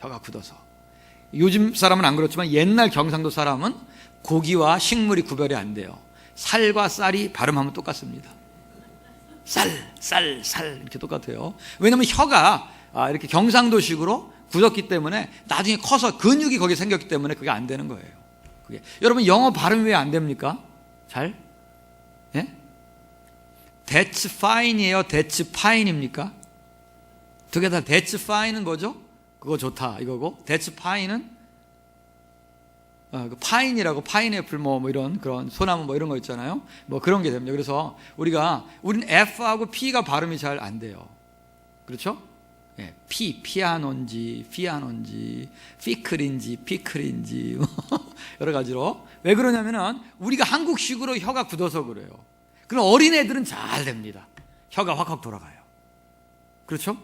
혀가 굳어서. 요즘 사람은 안 그렇지만 옛날 경상도 사람은 고기와 식물이 구별이 안 돼요. 살과 쌀이 발음하면 똑같습니다. 쌀 이렇게 똑같아요. 왜냐하면 혀가 이렇게 경상도식으로 굳었기 때문에 나중에 커서 근육이 거기에 생겼기 때문에 그게 안 되는 거예요. 그게. 여러분 영어 발음이 왜 안 됩니까? 잘? 예? That's fine이에요? That's fine입니까? 두 개 다 That's fine은 뭐죠? 그거 좋다 이거고, That's fine은 그 파인이라고, 파인애플 뭐 이런 그런 소나무 뭐 이런 거 있잖아요. 뭐 그런 게 됩니다. 그래서 우리는 F하고 P가 발음이 잘 안 돼요. 그렇죠? 예, 피아노인지 피아노인지 피클인지 피클인지 여러 가지로. 왜 그러냐면은 우리가 한국식으로 혀가 굳어서 그래요. 그럼 어린애들은 잘 됩니다. 혀가 확확 돌아가요. 그렇죠?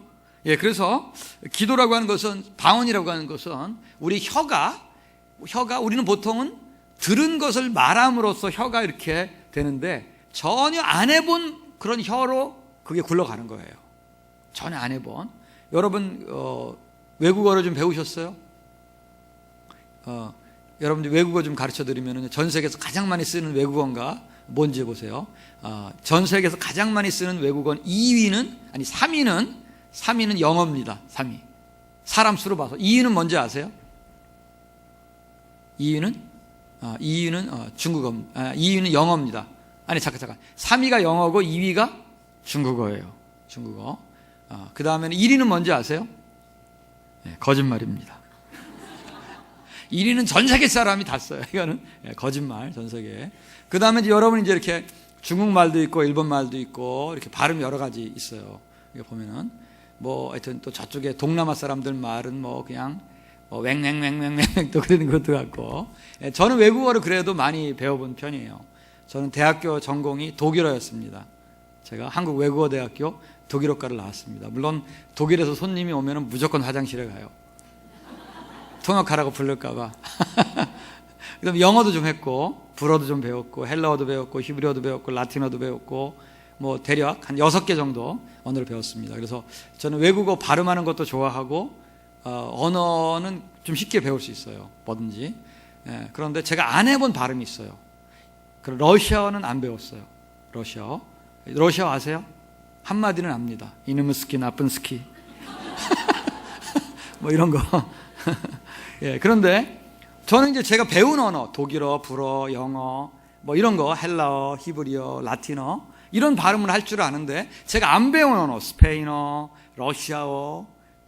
예, 그래서 기도라고 하는 것은, 방언이라고 하는 것은 우리 혀가 우리는 보통은 들은 것을 말함으로써 혀가 이렇게 되는데, 전혀 안 해본 그런 혀로 그게 굴러가는 거예요. 전혀 안 해본. 여러분 외국어를 좀 배우셨어요? 여러분들 외국어 좀 가르쳐 드리면 전 세계에서 가장 많이 쓰는 외국어가 뭔지 보세요. 전 세계에서 가장 많이 쓰는 외국어는 3위는 영어입니다. 3위. 사람 수로 봐서. 2위는 뭔지 아세요? 2위는 중국어. 2위는 영어입니다. 아니 잠깐. 3위가 영어고 2위가 중국어예요. 중국어. 그 다음에는 1위는 뭔지 아세요? 네, 거짓말입니다. 1위는 전 세계 사람이 다 써요. 이거는 거짓말, 전 세계. 그 다음에 여러분이 이제 이렇게 중국말도 있고 일본말도 있고 이렇게 발음이 여러 가지 있어요. 이거 보면은 뭐 하여튼 또 저쪽에 동남아 사람들 말은 뭐 그냥 왱왱왱왱왱 또 그러는 것도 같고. 저는 외국어를 그래도 많이 배워본 편이에요. 저는 대학교 전공이 독일어였습니다. 제가 한국 외국어대학교 독일어과를 나왔습니다. 물론 독일에서 손님이 오면 무조건 화장실에 가요. 통역하라고 부를까봐. 그다음에 영어도 좀 했고, 불어도 좀 배웠고, 헬라어도 배웠고, 히브리어도 배웠고, 라틴어도 배웠고, 뭐 대략 한 6개 정도 언어를 배웠습니다. 그래서 저는 외국어 발음하는 것도 좋아하고, 언어는 좀 쉽게 배울 수 있어요. 뭐든지. 그런데 제가 안 해본 발음이 있어요. 러시아어는 안 배웠어요. 러시아어 아세요? 한마디는 압니다. 이놈의 스키, 나쁜 스키. 뭐 이런 거. 예, 그런데 저는 이제 제가 배운 언어, 독일어, 불어, 영어, 뭐 이런 거, 헬라어, 히브리어, 라틴어, 이런 발음을 할 줄 아는데, 제가 안 배운 언어, 스페인어, 러시아어,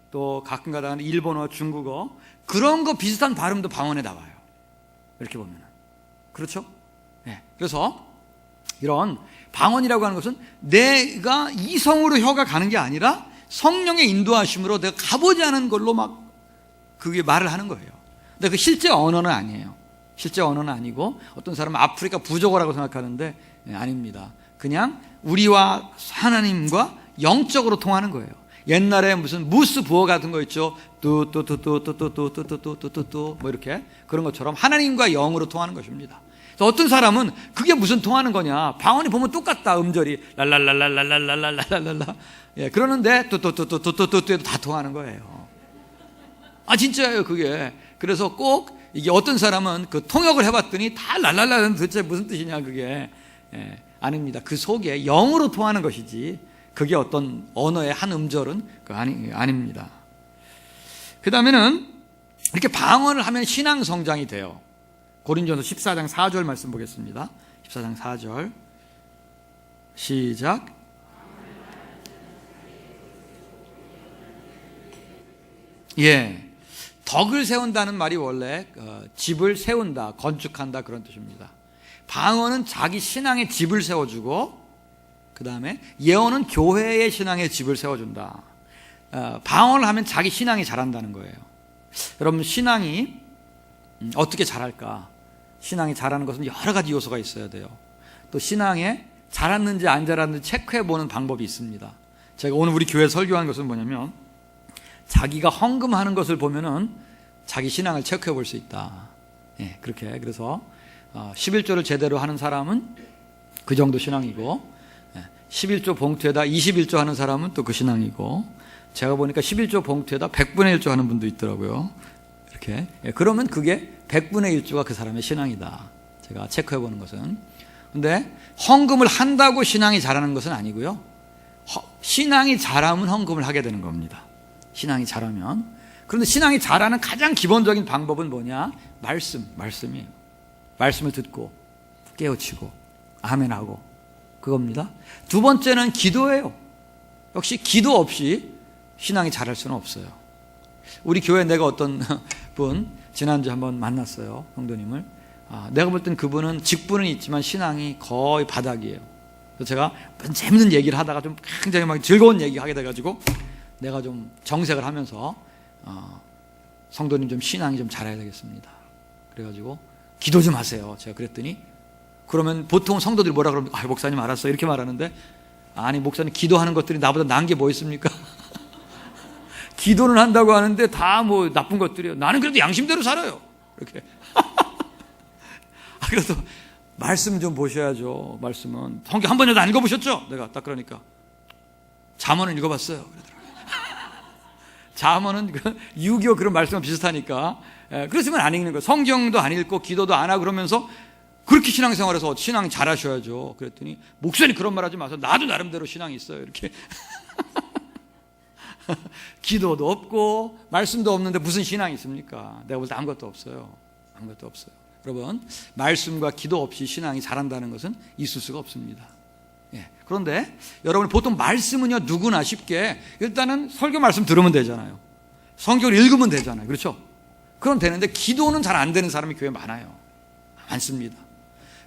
또 가끔가다 일본어, 중국어, 그런 거 비슷한 발음도 방언에 나와요. 이렇게 보면. 그렇죠? 예. 그래서 이런 방언이라고 하는 것은 내가 이성으로 혀가 가는 게 아니라 성령의 인도하심으로 내가 가보지 않은 걸로 막 그게 말을 하는 거예요. 근데 그 실제 언어는 아니에요. 실제 언어는 아니고, 어떤 사람은 아프리카 부족어라고 생각하는데 아닙니다. 그냥 우리와 하나님과 영적으로 통하는 거예요. 옛날에 무슨 무스 부어 같은 거 있죠. 뚜뚜뚜뚜뚜뚜뚜뚜뚜뚜뚜뚜 뭐 이렇게 그런 것처럼 하나님과 영으로 통하는 것입니다. 그래서 어떤 사람은 그게 무슨 통하는 거냐, 방언이 보면 똑같다, 음절이 랄랄랄랄랄랄랄랄랄라, 예, 그러는데 또또또또또또또 다 통하는 거예요. 아, 진짜예요, 그게. 그래서 꼭 이게 어떤 사람은 그 통역을 해봤더니 다 랄랄랄라는 도대체 무슨 뜻이냐, 그게. 예, 아닙니다. 그 속에 영으로 통하는 것이지 그게 어떤 언어의 한 음절은 아닙니다. 그 다음에는 이렇게 방언을 하면 신앙 성장이 돼요. 고린도전서 14장 4절 말씀 보겠습니다. 14장 4절 시작. 예, 덕을 세운다는 말이 원래 집을 세운다, 건축한다 그런 뜻입니다. 방언은 자기 신앙의 집을 세워주고, 그 다음에 예언은 교회의 신앙의 집을 세워준다. 방언을 하면 자기 신앙이 자란다는 거예요. 여러분, 신앙이 어떻게 자랄까? 신앙이 자라는 것은 여러 가지 요소가 있어야 돼요. 또 신앙에 자랐는지 안 자랐는지 체크해보는 방법이 있습니다. 제가 오늘 우리 교회 설교한 것은 뭐냐면, 자기가 헌금하는 것을 보면은 자기 신앙을 체크해 볼 수 있다. 예, 그렇게. 그래서 11조를 제대로 하는 사람은 그 정도 신앙이고, 11조 봉투에다 21조 하는 사람은 또 그 신앙이고, 제가 보니까 11조 봉투에다 100분의 1조 하는 분도 있더라고요. 이렇게. 예, 그러면 그게 100분의 1조가 그 사람의 신앙이다. 제가 체크해 보는 것은. 근데 헌금을 한다고 신앙이 자라는 것은 아니고요. 신앙이 자라면 헌금을 하게 되는 겁니다. 신앙이 자라면. 그런데 신앙이 자라는 가장 기본적인 방법은 뭐냐? 말씀이에요. 말씀을 듣고 깨우치고 아멘하고 그겁니다. 두 번째는 기도예요. 역시 기도 없이 신앙이 자랄 수는 없어요. 우리 교회에 내가 어떤 분 지난주에 한번 만났어요. 성도님을. 내가 볼 땐 그분은 직분은 있지만 신앙이 거의 바닥이에요. 그래서 제가 재밌는 얘기를 하다가 좀 굉장히 막 즐거운 얘기 하게 돼가지고 내가 좀 정색을 하면서 성도님 좀 신앙이 좀 자라야 되겠습니다. 그래가지고 기도 좀 하세요. 제가 그랬더니, 그러면 보통 성도들이 뭐라 그러면, 목사님 알았어요, 이렇게 말하는데, 아니 목사님 기도하는 것들이 나보다 나은 게 뭐 있습니까? 기도는 한다고 하는데 다 뭐 나쁜 것들이에요. 나는 그래도 양심대로 살아요. 이렇게. 그래서 말씀 좀 보셔야죠. 말씀은 성경 한 번이라도 안 읽어보셨죠? 내가 딱 그러니까 잠언은 읽어봤어요. 잠언은 유교 그런 말씀과 비슷하니까. 그렇지만 안 읽는 거예요. 성경도 안 읽고 기도도 안 하고 그러면서 그렇게 신앙생활에서 신앙 잘하셔야죠. 그랬더니 목사님 그런 말 하지 마세요. 나도 나름대로 신앙이 있어요. 이렇게. 기도도 없고 말씀도 없는데 무슨 신앙이 있습니까? 내가 볼 때 아무것도 없어요. 아무것도 없어요. 여러분, 말씀과 기도 없이 신앙이 자란다는 것은 있을 수가 없습니다. 예. 그런데 여러분, 보통 말씀은요 누구나 쉽게 일단은 설교 말씀 들으면 되잖아요. 성경을 읽으면 되잖아요. 그렇죠? 그럼 되는데 기도는 잘 안 되는 사람이 교회에 많아요. 많습니다.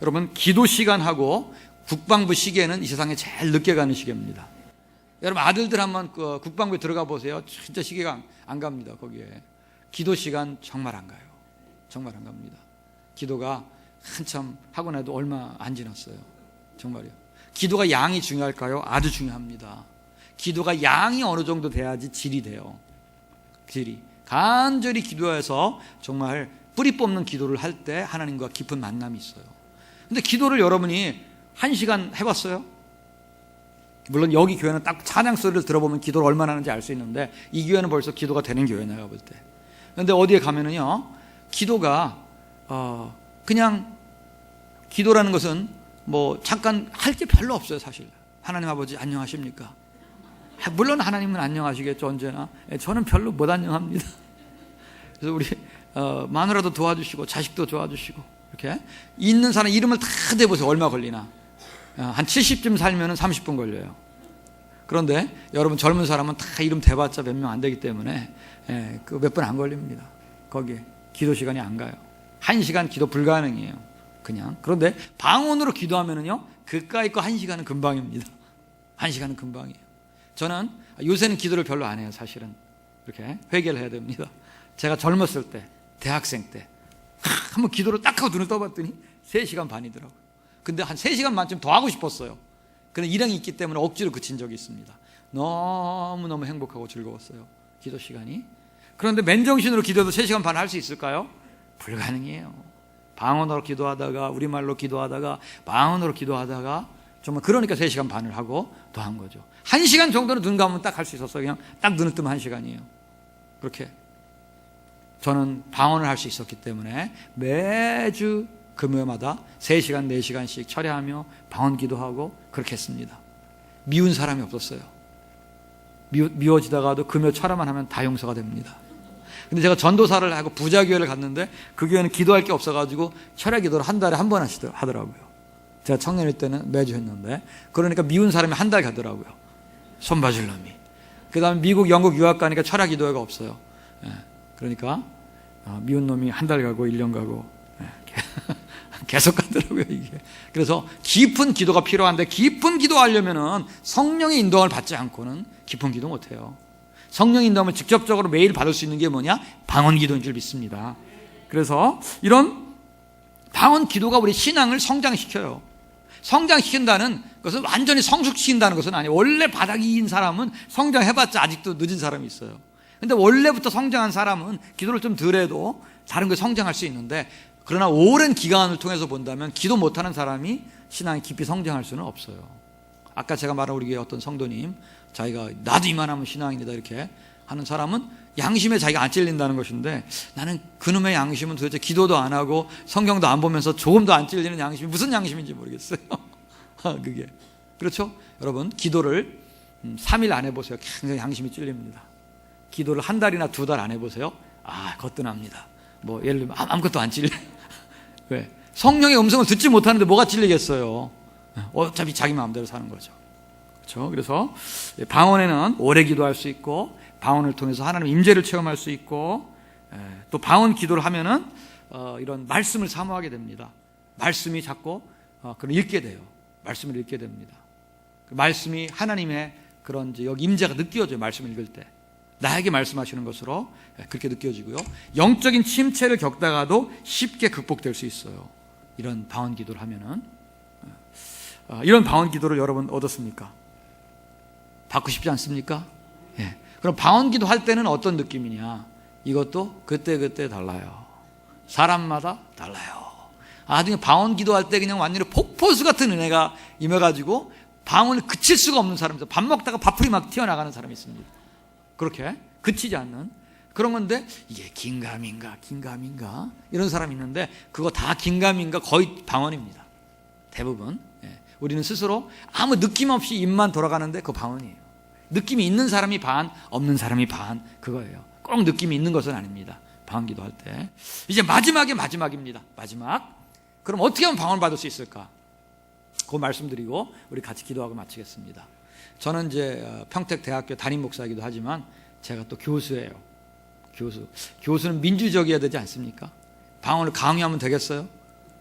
여러분, 기도 시간하고 국방부 시계는 이 세상에 제일 늦게 가는 시계입니다. 여러분, 아들들 한번 국방부에 들어가 보세요. 진짜 시계가 안 갑니다. 거기에 기도 시간 정말 안 가요. 정말 안 갑니다. 기도가 한참 하고 나도 얼마 안 지났어요. 정말요. 기도가 양이 중요할까요? 아주 중요합니다. 기도가 양이 어느 정도 돼야지 질이 돼요. 질이. 간절히 기도해서 정말 뿌리 뽑는 기도를 할 때 하나님과 깊은 만남이 있어요. 근데 기도를 여러분이 1시간 해봤어요? 물론 여기 교회는 딱 찬양 소리를 들어보면 기도를 얼마나 하는지 알 수 있는데, 이 교회는 벌써 기도가 되는 교회예요, 내가 볼 때. 그런데 어디에 가면은요, 기도가 그냥 기도라는 것은 뭐 잠깐 할 게 별로 없어요. 사실 하나님 아버지 안녕하십니까? 물론 하나님은 안녕하시겠죠, 언제나. 저는 별로 못 안녕합니다. 그래서 우리 마누라도 도와주시고 자식도 도와주시고 이렇게 있는 사람 이름을 다 대보세요. 얼마 걸리나? 한 70쯤 살면 30분 걸려요. 그런데 여러분, 젊은 사람은 다 이름 대봤자 몇 명 안 되기 때문에 그 몇 분 안 걸립니다. 거기에 기도 시간이 안 가요. 1시간 기도 불가능이에요. 그냥. 그런데 방언으로 기도하면은요, 그까이 거 1시간은 금방입니다. 1시간은 금방이에요. 저는 요새는 기도를 별로 안 해요. 사실은 이렇게 회개를 해야 됩니다. 제가 젊었을 때, 대학생 때 한번 기도를 딱 하고 눈을 떠봤더니 3시간 반이더라고요. 근데 한 3시간 반쯤 더 하고 싶었어요. 그런데 일행이 있기 때문에 억지로 그친 적이 있습니다. 너무너무 행복하고 즐거웠어요, 기도 시간이. 그런데 맨정신으로 기도도 3시간 반 할 수 있을까요? 불가능해요. 방언으로 기도하다가 우리말로 기도하다가 방언으로 기도하다가 정말 그러니까 3시간 반을 하고 더 한 거죠. 1시간 정도는 눈 감으면 딱 할 수 있었어요. 그냥 딱 눈을 뜨면 1시간이에요. 그렇게 저는 방언을 할 수 있었기 때문에 매주 금요일마다 3시간 4시간씩 철야하며 방언 기도하고 그렇게 했습니다. 미운 사람이 없었어요. 미워지다가도 금요 철야만 하면 다 용서가 됩니다. 근데 제가 전도사를 하고 부자교회를 갔는데 그 교회는 기도할 게 없어가지고 철야 기도를 한 달에 한 번 하더라고요. 제가 청년일 때는 매주 했는데, 그러니까 미운 사람이 한 달 가더라고요. 손봐줄 놈이. 그 다음에 미국, 영국 유학 가니까 철야 기도회가 없어요. 그러니까 미운 놈이 한 달 가고 1년 가고 계속 가더라고요, 이게. 그래서 깊은 기도가 필요한데, 깊은 기도하려면은 성령의 인도함을 받지 않고는 깊은 기도 못해요. 성령의 인도함을 직접적으로 매일 받을 수 있는 게 뭐냐? 방언 기도인 줄 믿습니다. 그래서 이런 방언 기도가 우리 신앙을 성장시켜요. 성장시킨다는 것은 완전히 성숙시킨다는 것은 아니에요. 원래 바닥인 사람은 성장해봤자 아직도 늦은 사람이 있어요. 근데 원래부터 성장한 사람은 기도를 좀 덜 해도 다른 걸 성장할 수 있는데, 그러나 오랜 기간을 통해서 본다면 기도 못하는 사람이 신앙이 깊이 성장할 수는 없어요. 아까 제가 말한 우리 교회 어떤 성도님, 자기가 나도 이만하면 신앙인이다 이렇게 하는 사람은 양심에 자기가 안 찔린다는 것인데, 나는 그놈의 양심은 도대체 기도도 안 하고 성경도 안 보면서 조금도 안 찔리는 양심이 무슨 양심인지 모르겠어요. 그게 그렇죠? 여러분, 기도를 3일 안 해보세요. 굉장히 양심이 찔립니다. 기도를 한 달이나 2달 안 해보세요. 거뜬합니다. 뭐 예를 들면 아무것도 안 찔려. 왜? 성령의 음성을 듣지 못하는데 뭐가 찔리겠어요? 어차피 자기 마음대로 사는 거죠. 그렇죠? 그래서 방언에는 오래 기도할 수 있고, 방언을 통해서 하나님의 임재를 체험할 수 있고, 또 방언 기도를 하면은 이런 말씀을 사모하게 됩니다. 말씀이 자꾸 읽게 돼요. 말씀을 읽게 됩니다. 그 말씀이 하나님의 그런 여기 임재가 느껴져요. 말씀을 읽을 때 나에게 말씀하시는 것으로 그렇게 느껴지고요. 영적인 침체를 겪다가도 쉽게 극복될 수 있어요. 이런 방언 기도를 하면은. 이런 방언 기도를 여러분 얻었습니까? 받고 싶지 않습니까? 예. 그럼 방언 기도 할 때는 어떤 느낌이냐? 이것도 그때그때 달라요. 사람마다 달라요. 나중에 방언 기도할 때 그냥 완전히 폭포수 같은 은혜가 임해가지고 방언을 그칠 수가 없는 사람이 있어요. 밥 먹다가 밥풀이 막 튀어나가는 사람이 있습니다. 그렇게 그치지 않는 그런 건데, 이게 긴가민가 이런 사람이 있는데, 그거 다 긴가민가 거의 방언입니다. 대부분. 우리는 스스로 아무 느낌 없이 입만 돌아가는데 그거 방언이에요. 느낌이 있는 사람이 반, 없는 사람이 반, 그거예요. 꼭 느낌이 있는 것은 아닙니다. 방언 기도할 때. 이제 마지막입니다. 마지막. 그럼 어떻게 하면 방언을 받을 수 있을까? 그거 말씀드리고 우리 같이 기도하고 마치겠습니다. 저는 이제 평택대학교 담임 목사이기도 하지만 제가 또 교수예요. 교수는 민주적이어야 되지 않습니까? 방언을 강요하면 되겠어요?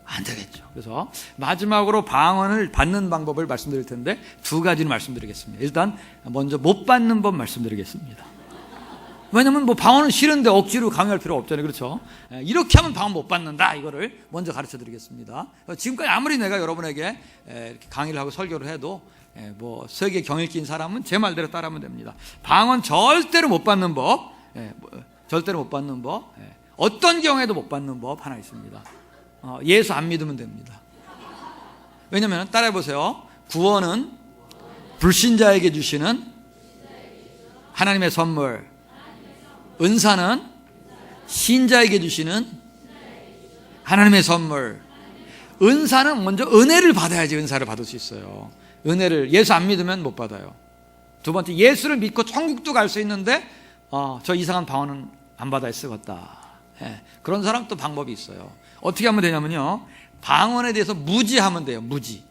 안 되겠죠. 그래서 마지막으로 방언을 받는 방법을 말씀드릴 텐데 2가지를 말씀드리겠습니다. 일단 먼저 못 받는 법 말씀드리겠습니다. 왜냐면 뭐 방언은 싫은데 억지로 강요할 필요 없잖아요. 그렇죠? 이렇게 하면 방언 못 받는다. 이거를 먼저 가르쳐 드리겠습니다. 지금까지 아무리 내가 여러분에게 이렇게 강의를 하고 설교를 해도 뭐 세계 경일기인 사람은 제 말대로 따라하면 됩니다. 방언 절대로 못 받는 법, 절대로 못 받는 법, 어떤 경우에도 못 받는 법 하나 있습니다. 예수 안 믿으면 됩니다. 왜냐하면 따라해 보세요. 구원은 불신자에게 주시는 하나님의 선물, 은사는 신자에게 주시는 하나님의 선물. 은사는 먼저 은혜를 받아야지 은사를 받을 수 있어요. 은혜를 예수 안 믿으면 못 받아요. 2번째, 예수를 믿고 천국도 갈 수 있는데 저 이상한 방언은 안 받아야 쓰겠다. 그런 사람 또 방법이 있어요. 어떻게 하면 되냐면요, 방언에 대해서 무지하면 돼요. 무지.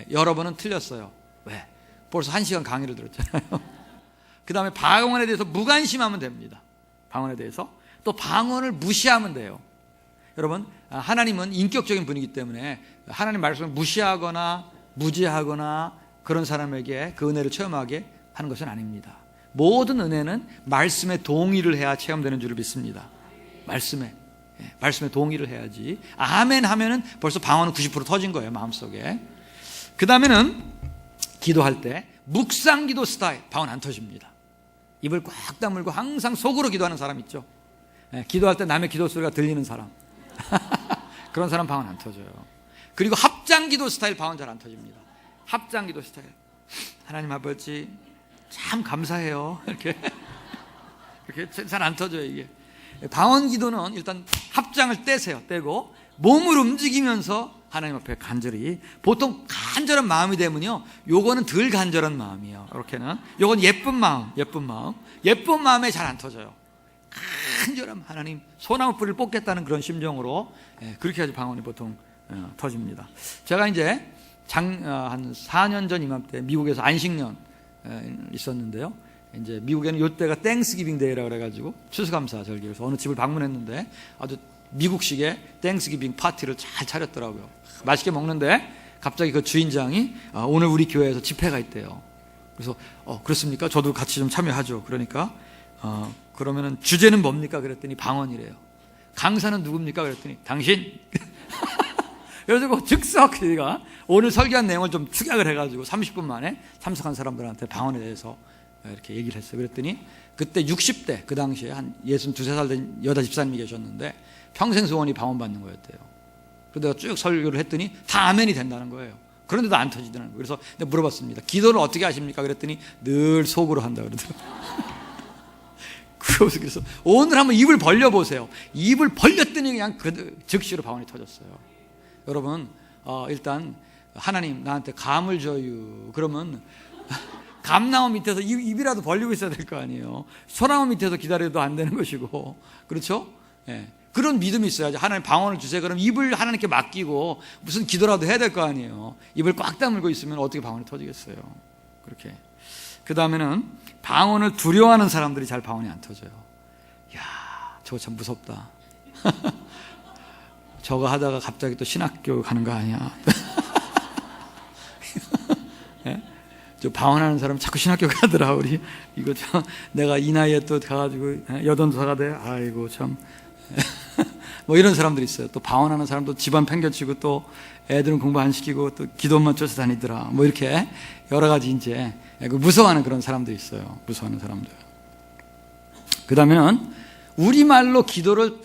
여러분은 틀렸어요. 왜? 벌써 1시간 강의를 들었잖아요. 그 다음에 방언에 대해서 무관심하면 됩니다. 방언에 대해서. 또 방언을 무시하면 돼요. 여러분, 하나님은 인격적인 분이기 때문에 하나님 말씀을 무시하거나 무지하거나 그런 사람에게 그 은혜를 체험하게 하는 것은 아닙니다. 모든 은혜는 말씀에 동의를 해야 체험되는 줄을 믿습니다. 말씀에 동의를 해야지. 아멘 하면은 벌써 방언은 90% 터진 거예요, 마음속에. 그 다음에는 기도할 때 묵상 기도 스타일, 방언 안 터집니다. 입을 꽉 다물고 항상 속으로 기도하는 사람 있죠. 기도할 때 남의 기도 소리가 들리는 사람. 그런 사람 방언 안 터져요. 그리고 합장기도 스타일 방언 잘 안 터집니다. 합장기도 스타일. 하나님 아버지 참 감사해요. 이렇게 잘 안 터져요. 이게 방언 기도는 일단 합장을 떼세요. 떼고 몸을 움직이면서 하나님 앞에 간절히, 보통 간절한 마음이 되면요, 요거는 덜 간절한 마음이에요. 이렇게는 요건 예쁜 마음에 잘 안 터져요. 간절한 하나님, 소나무 뿌리를 뽑겠다는 그런 심정으로 그렇게 해야지 방언이 보통 터집니다. 제가 이제 한 4년 전 이맘때 미국에서 안식년 있었는데요. 이제 미국에는 요때가 땡스기빙 데이라 그래가지고 추수감사 절기에서 어느 집을 방문했는데 아주 미국식의 땡스기빙 파티를 잘 차렸더라고요. 맛있게 먹는데 갑자기 그 주인장이 오늘 우리 교회에서 집회가 있대요. 그래서 그렇습니까? 저도 같이 좀 참여하죠. 그러니까 그러면은 주제는 뭡니까? 그랬더니 방언이래요. 강사는 누굽니까? 그랬더니 당신. 그래서 즉석 저희가 오늘 설교한 내용을 좀 축약을 해가지고 30분 만에 참석한 사람들한테 방언에 대해서 이렇게 얘기를 했어요. 그랬더니 그때 60대, 그 당시에 한 62살 된 여자 집사님이 계셨는데 평생 소원이 방언 받는 거였대요. 그래서 내가 쭉 설교를 했더니 다 아멘이 된다는 거예요. 그런데도 안 터지더라는 거예요. 그래서 내가 물어봤습니다. 기도를 어떻게 하십니까? 그랬더니 늘 속으로 한다 그러더라고요. 그래서 오늘 한번 입을 벌려보세요. 입을 벌렸더니 그냥 즉시로 방언이 터졌어요. 여러분, 일단 하나님 나한테 감을 줘요. 그러면 감나무 밑에서 입이라도 벌리고 있어야 될 거 아니에요. 소나무 밑에서 기다려도 안 되는 것이고, 그렇죠? 예. 그런 믿음이 있어야지. 하나님 방언을 주세요. 그럼 입을 하나님께 맡기고 무슨 기도라도 해야 될 거 아니에요. 입을 꽉 다물고 있으면 어떻게 방언이 터지겠어요? 그렇게. 그 다음에는 방언을 두려워하는 사람들이 잘 방언이 안 터져요. 이야, 저거 참 무섭다. 저거 하다가 갑자기 또 신학교 가는 거 아니야? 예? 저 방언하는 사람 자꾸 신학교 가더라. 우리 이거 참 내가 이 나이에 또 가가지고 여전사가 돼. 아이고 참. 뭐 이런 사람들이 있어요. 또 방언하는 사람도 집안 팽겨치고 또 애들은 공부 안 시키고 또 기도만 쫓아다니더라. 뭐 이렇게 여러 가지 이제 무서워하는 그런 사람들이 있어요. 무서워하는 사람들. 그 다음에는 우리말로 기도를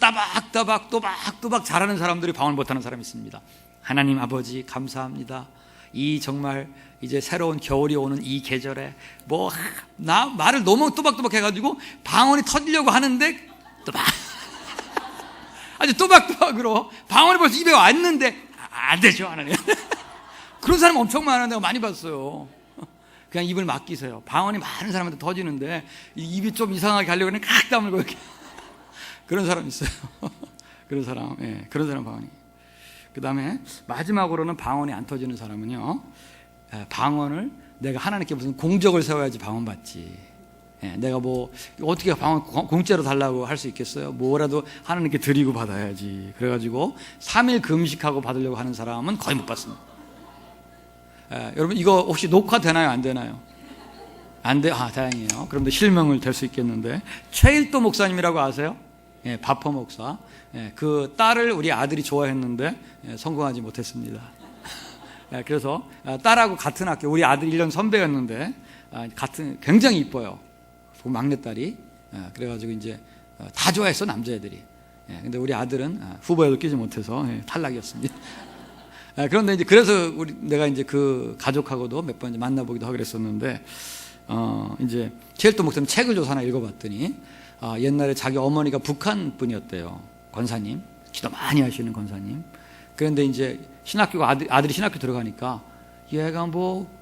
또박또박 잘하는 사람들이 방언 못하는 사람이 있습니다. 하나님 아버지 감사합니다. 이 정말 이제 새로운 겨울이 오는 이 계절에 나 말을 너무 또박또박 해가지고 방언이 터지려고 하는데 또박 아주 또박또박으로 방언이 벌써 입에 왔는데 안 되죠, 하나님. 그런 사람 엄청 많아요. 내가 많이 봤어요. 그냥 입을 맡기세요. 방언이 많은 사람한테 터지는데 입이 좀 이상하게 하려고 하면 칵 다물고 이렇게. 그런 사람 있어요. 그런 사람, 예, 그런 사람 방언이. 그 다음에 마지막으로는 방언이 안 터지는 사람은요, 방언을 내가 하나님께 무슨 공적을 세워야지 방언 받지. 예, 내가 어떻게 방언 공짜로 달라고 할 수 있겠어요? 뭐라도 하나님께 드리고 받아야지. 그래가지고 3일 금식하고 받으려고 하는 사람은 거의 못 받습니다. 여러분 이거 혹시 녹화되나요? 안 되나요? 안 돼? 다행이에요. 그럼 실명을 될 수 있겠는데, 최일도 목사님이라고 아세요? 예, 바퍼 목사. 예, 그 딸을 우리 아들이 좋아했는데 성공하지 못했습니다. 예, 그래서 딸하고 같은 학교, 우리 아들 1년 선배였는데 굉장히 이뻐요. 그 막내딸이. 그래가지고 이제 다 좋아했어, 남자애들이. 근데 우리 아들은 후보에도 끼지 못해서 탈락이었습니다. 그런데 이제 그래서 내가 이제 그 가족하고도 몇 번 만나보기도 하고 그랬었는데, 이제 최일도 목사님 책을 줘서 하나 읽어봤더니, 옛날에 자기 어머니가 북한 분이었대요. 권사님, 기도 많이 하시는 권사님. 그런데 이제 아들이 신학교 들어가니까 얘가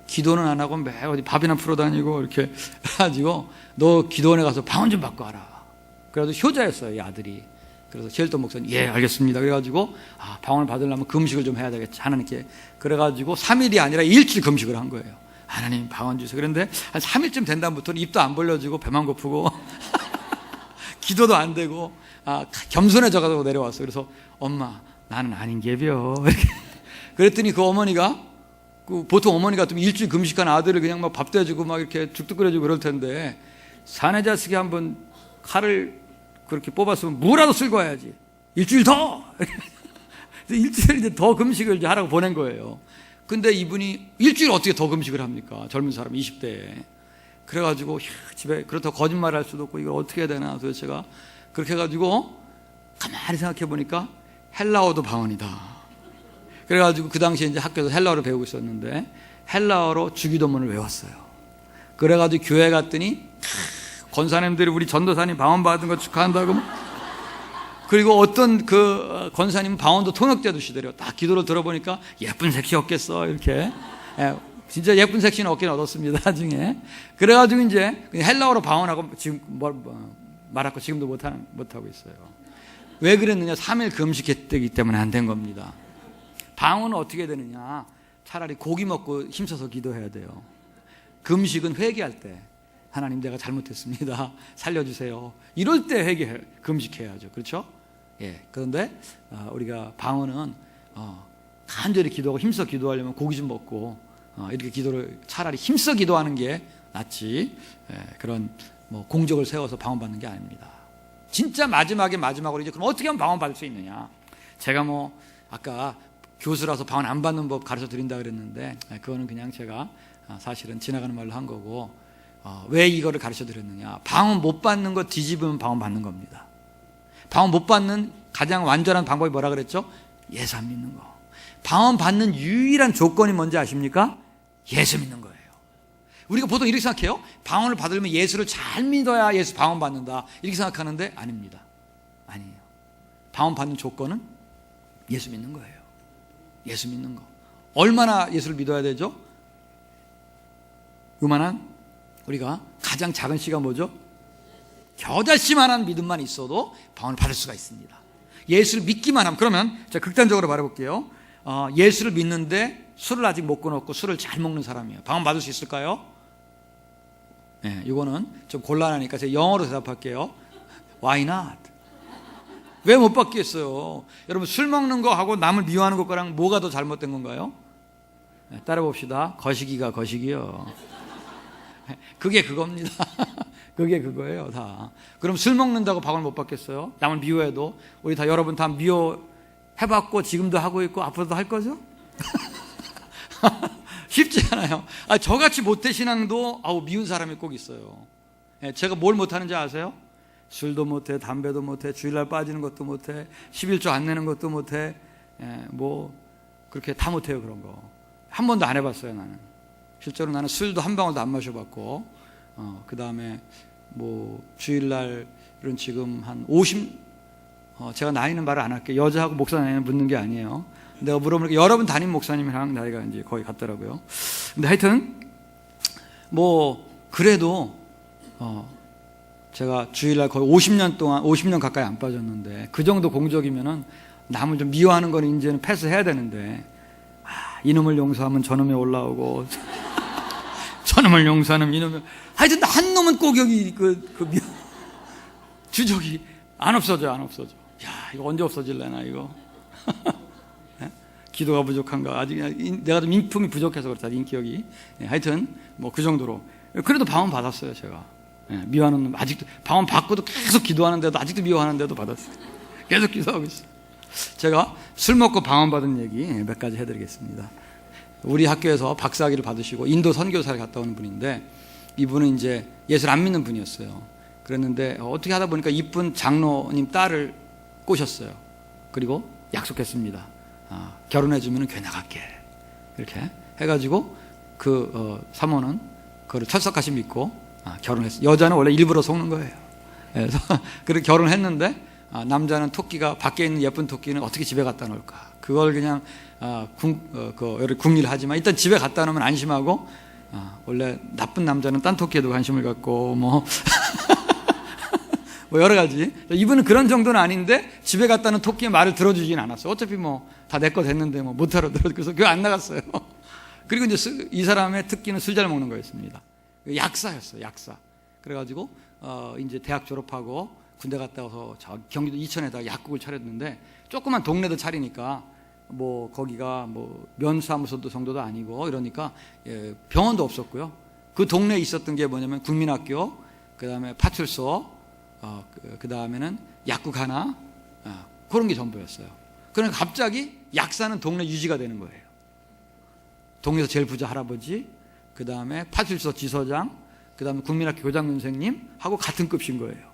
기도는 안 하고 매 어디 밥이나 풀어 다니고 이렇게 해가지고 너 기도원에 가서 방언 좀 받고 와라. 그래서 효자였어요, 이 아들이. 그래서 최일도 목사님, 예, 알겠습니다. 그래가지고 방언을 받으려면 금식을 좀 해야 되겠지, 하나님께. 그래가지고 3일이 아니라 일주일 금식을 한 거예요. 하나님 방언 주세요. 그런데 한 3일쯤 된 다음부터는 입도 안 벌려지고 배만 고프고 기도도 안 되고 겸손해져가지고 내려왔어요. 그래서 엄마, 나는 아닌 게벼. 그랬더니 그 어머니가, 보통 어머니 같으면 일주일 금식한 아들을 그냥 밥도 해주고 이렇게 죽도 끓여주고 그럴 텐데, 사내 자식이 한번 칼을 그렇게 뽑았으면 무라도 쓸고 와야지. 일주일 더! 일주일 이제 더 금식을 이제 하라고 보낸 거예요. 근데 이분이 일주일 어떻게 더 금식을 합니까? 젊은 사람 20대에. 그래가지고 집에 그렇다고 거짓말 할 수도 없고 이걸 어떻게 해야 되나 도대체가. 그렇게 해가지고 가만히 생각해 보니까 헬라어도 방언이다. 그래가지고 그 당시에 이제 학교에서 헬라어를 배우고 있었는데 헬라어로 주기도문을 외웠어요. 그래가지고 교회 갔더니 권사님들이 우리 전도사님 방언 받은 거 축하한다고. 그리고 어떤 그 권사님 방언도 통역자 주시더래요. 딱 기도를 들어보니까 예쁜 색시 얻겠어 이렇게. 진짜 예쁜 색시는 얻긴 얻었습니다 나중에. 그래가지고 이제 헬라어로 방언하고 지금 말하고 지금도 못하고 있어요. 왜 그랬느냐? 3일 금식했기 때문에 안 된 겁니다. 방언은 어떻게 되느냐? 차라리 고기 먹고 힘써서 기도해야 돼요. 금식은 회개할 때 하나님 내가 잘못했습니다 살려주세요 이럴 때 금식해야죠. 그렇죠? 예. 그런데 우리가 방언은 간절히 기도하고 힘써 기도하려면 고기 좀 먹고 이렇게 기도를 차라리 힘써 기도하는 게 낫지. 그런 뭐 공적을 세워서 방언 받는 게 아닙니다. 진짜 마지막으로 이제 그럼 어떻게 하면 방언 받을 수 있느냐? 제가 뭐 아까 교수라서 방언 안 받는 법 가르쳐 드린다 그랬는데 그거는 그냥 제가 사실은 지나가는 말로 한 거고, 왜 이거를 가르쳐 드렸느냐? 방언 못 받는 거 뒤집으면 방언 받는 겁니다. 방언 못 받는 가장 완전한 방법이 뭐라 그랬죠? 예수 안 믿는 거. 방언 받는 유일한 조건이 뭔지 아십니까? 예수 믿는 거예요. 우리가 보통 이렇게 생각해요. 방언을 받으려면 예수를 잘 믿어야 예수 방언 받는다 이렇게 생각하는데 아닙니다. 아니에요. 방언 받는 조건은 예수 믿는 거예요. 예수 믿는 거. 얼마나 예수를 믿어야 되죠? 요만한 우리가 가장 작은 씨가 뭐죠? 겨자씨만한 믿음만 있어도 방언을 받을 수가 있습니다. 예수를 믿기만 하면. 그러면 자 극단적으로 말해볼게요. 예수를 믿는데 술을 아직 못 끊었고 술을 잘 먹는 사람이에요. 방언 받을 수 있을까요? 네, 이거는 좀 곤란하니까 제가 영어로 대답할게요. Why not? 왜 못 받겠어요? 여러분 술 먹는 거하고 남을 미워하는 것과랑 뭐가 더 잘못된 건가요? 네, 따라 봅시다. 거시기가 거시기요. 그게 그겁니다. 그게 그거예요 다. 그럼 술 먹는다고 방언을 못 받겠어요? 남을 미워해도. 우리 다 여러분 다 미워해봤고 지금도 하고 있고 앞으로도 할 거죠? 쉽지 않아요. 저같이 못된 신앙도 미운 사람이 꼭 있어요. 제가 뭘 못하는지 아세요? 술도 못해, 담배도 못해, 주일날 빠지는 것도 못해, 11조 안 내는 것도 못해, 뭐 그렇게 다 못해요. 그런 거 한 번도 안 해봤어요. 나는 실제로 나는 술도 한 방울도 안 마셔봤고, 그 다음에 뭐 주일날은 지금 한 제가 나이는 말을 안 할게요. 여자하고 목사 나이는 묻는 게 아니에요. 내가 물어보니까 여러분 담임 목사님이랑 나이가 이제 거의 같더라고요. 근데 하여튼 뭐 그래도 제가 주일날 거의 50년 가까이 안 빠졌는데 그 정도 공적이면은 남을 좀 미워하는 거는 이제는 패스해야 되는데, 이놈을 용서하면 저놈이 올라오고 저놈을 용서하면 이놈이, 하여튼 한 놈은 꼭 여기 주적이 안 없어져. 야, 이거 언제 없어질래나 이거. 기도가 부족한가? 아직 내가 좀 인품이 부족해서 그렇다, 인격이. 하여튼 뭐 그 정도로. 그래도 방언 받았어요 제가. 미워하는 놈 아직도 방언 받고도 계속 기도하는데도 아직도 미워하는데도 받았어요. 계속 기도하고 있어요. 제가 술 먹고 방언 받은 얘기 몇 가지 해드리겠습니다. 우리 학교에서 박사학위를 받으시고 인도 선교사를 갔다 오는 분인데, 이분은 이제 예수를 안 믿는 분이었어요. 그랬는데 어떻게 하다 보니까 이쁜 장로님 딸을 꼬셨어요. 그리고 약속했습니다. 결혼해주면 교회 나갈게. 이렇게 해가지고 사모는 그걸 철석같이 믿고 결혼했어요. 여자는 원래 일부러 속는 거예요. 그래서 그렇게 결혼했는데, 남자는 토끼가 밖에 있는 예쁜 토끼는 어떻게 집에 갖다 놓을까? 그걸 그냥 궁리를 하지만 일단 집에 갖다 놓으면 안심하고, 원래 나쁜 남자는 딴 토끼에도 관심을 갖고 뭐 여러 가지. 이분은 그런 정도는 아닌데 집에 갖다 놓은 토끼의 말을 들어주진 않았어요. 어차피 뭐 다 내 거 됐는데 뭐 못하러 들어. 그래서 교회 안 나갔어요. 그리고 이제 이 사람의 특기는 술 잘 먹는 거였습니다. 약사였어요. 약사. 그래가지고 이제 대학 졸업하고 군대 갔다 와서 경기도 이천에다가 약국을 차렸는데, 조그만 동네도 차리니까 뭐 거기가 뭐 면사무소도 정도도 아니고 이러니까 병원도 없었고요. 그 동네에 있었던 게 뭐냐면 국민학교, 그 다음에 파출소, 그 다음에는 약국 하나, 그런 게 전부였어요. 그러니까 갑자기 약사는 동네 유지가 되는 거예요. 동네에서 제일 부자 할아버지, 그 다음에 파출소 지서장, 그 다음에 국민학교 교장 선생님 하고 같은 급인 거예요.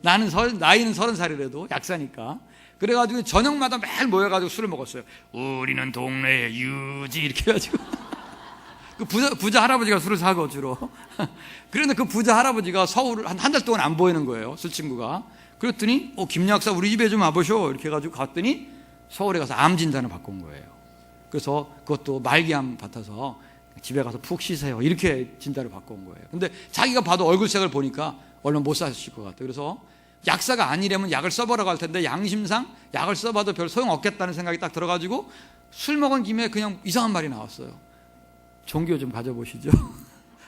나이는 30살이라도 약사니까. 그래가지고 저녁마다 매일 모여가지고 술을 먹었어요. 우리는 동네의 유지 이렇게 해가지고 그 부자 할아버지가 술을 사고 주로. 그런데 그 부자 할아버지가 서울을 한 달 동안 안 보이는 거예요, 술 친구가. 그랬더니 김 약사 우리 집에 좀 와보쇼 이렇게 해가지고 갔더니 서울에 가서 암 진단을 받고 온 거예요. 그래서 그것도 말기암 같아서 집에 가서 푹 쉬세요 이렇게 진단을 받고 온 거예요. 근데 자기가 봐도 얼굴색을 보니까 얼마 못 사실 것 같아요. 그래서 약사가 아니려면 약을 써보라고 할 텐데 양심상 약을 써봐도 별 소용 없겠다는 생각이 딱 들어가지고 술 먹은 김에 그냥 이상한 말이 나왔어요. 종교 좀 가져보시죠.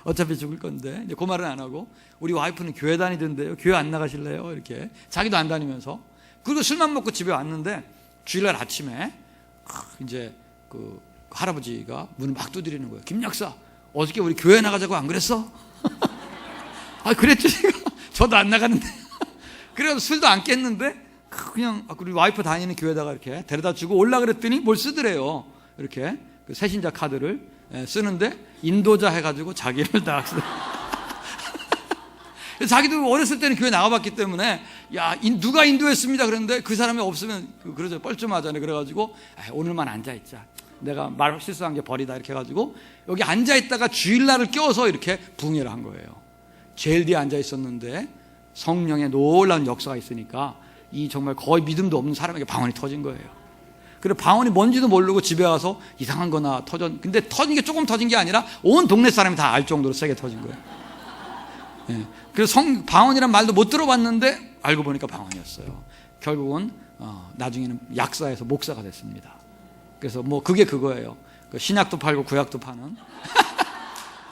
어차피 죽을 건데. 이제 그 말은 안 하고 우리 와이프는 교회 다니던데요, 교회 안 나가실래요? 이렇게 자기도 안 다니면서. 그리고 술만 먹고 집에 왔는데 주일날 아침에 이제 그 할아버지가 문을 막 두드리는 거예요. 김 약사 어저께 우리 교회 나가자고 안 그랬어? 아 그랬죠 제가. 저도 안 나갔는데. 그래서 술도 안 깼는데 그냥 우리 와이프 다니는 교회다가 이렇게 데려다 주고 올라 그랬더니 뭘 쓰더래요. 이렇게 그 새신자 카드를 쓰는데 인도자 해가지고 자기를 다 자기도 어렸을 때는 교회 나가봤기 때문에 야 누가 인도했습니다 그랬는데 그 사람이 없으면 그러죠, 뻘쭘하잖아요. 그래가지고 오늘만 앉아있자, 내가 말 실수한 게 벌이다 이렇게 해가지고 여기 앉아있다가 주일날을 껴서 이렇게 부흥회를 한 거예요. 제일 뒤에 앉아있었는데 성령의 놀라운 역사가 있으니까 이 정말 거의 믿음도 없는 사람에게 방언이 터진 거예요. 그리고 방언이 뭔지도 모르고 집에 와서 이상한 거나 근데 터진 게 조금 터진 게 아니라 온 동네 사람이 다 알 정도로 세게 터진 거예요. 예. 그래서 방언이란 말도 못 들어봤는데 알고 보니까 방언이었어요. 결국은 나중에는 약사에서 목사가 됐습니다. 그래서 뭐 그게 그거예요. 신약도 팔고 구약도 파는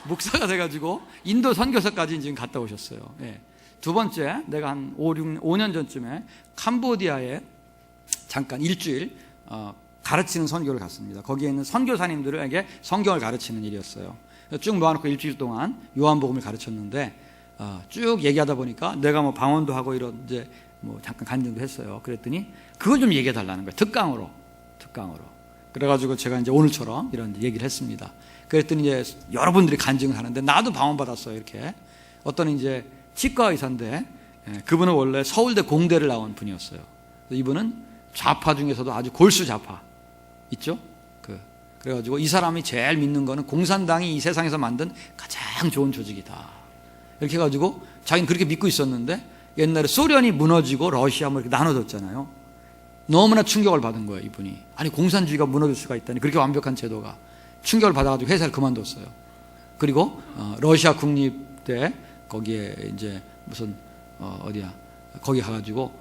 목사가 돼가지고 인도 선교사까지 지금 갔다 오셨어요. 예. 두 번째, 내가 한 5년 전쯤에 캄보디아에 잠깐 일주일 가르치는 선교를 갔습니다. 거기에 있는 선교사님들에게 성경을 가르치는 일이었어요. 쭉 모아놓고 일주일 동안 요한복음을 가르쳤는데 쭉 얘기하다 보니까 내가 뭐 방언도 하고 이런 이제 뭐 잠깐 간증도 했어요. 그랬더니 그걸 좀 얘기해 달라는 거예요. 특강으로. 그래가지고 제가 이제 오늘처럼 이런 얘기를 했습니다. 그랬더니 이제 여러분들이 간증을 하는데 나도 방언 받았어요. 이렇게 어떤 이제 치과 의사인데 그분은 원래 서울대 공대를 나온 분이었어요. 이분은 좌파 중에서도 아주 골수 좌파 있죠. 그래가지고 이 사람이 제일 믿는 거는 공산당이 이 세상에서 만든 가장 좋은 조직이다. 이렇게 해가지고 자기는 그렇게 믿고 있었는데 옛날에 소련이 무너지고 러시아 뭐 이렇게 나눠졌잖아요. 너무나 충격을 받은 거예요, 이분이. 아니 공산주의가 무너질 수가 있다니, 그렇게 완벽한 제도가. 충격을 받아가지고 회사를 그만뒀어요. 그리고 러시아 국립 때 거기에 이제 무슨 어디야 거기 가가지고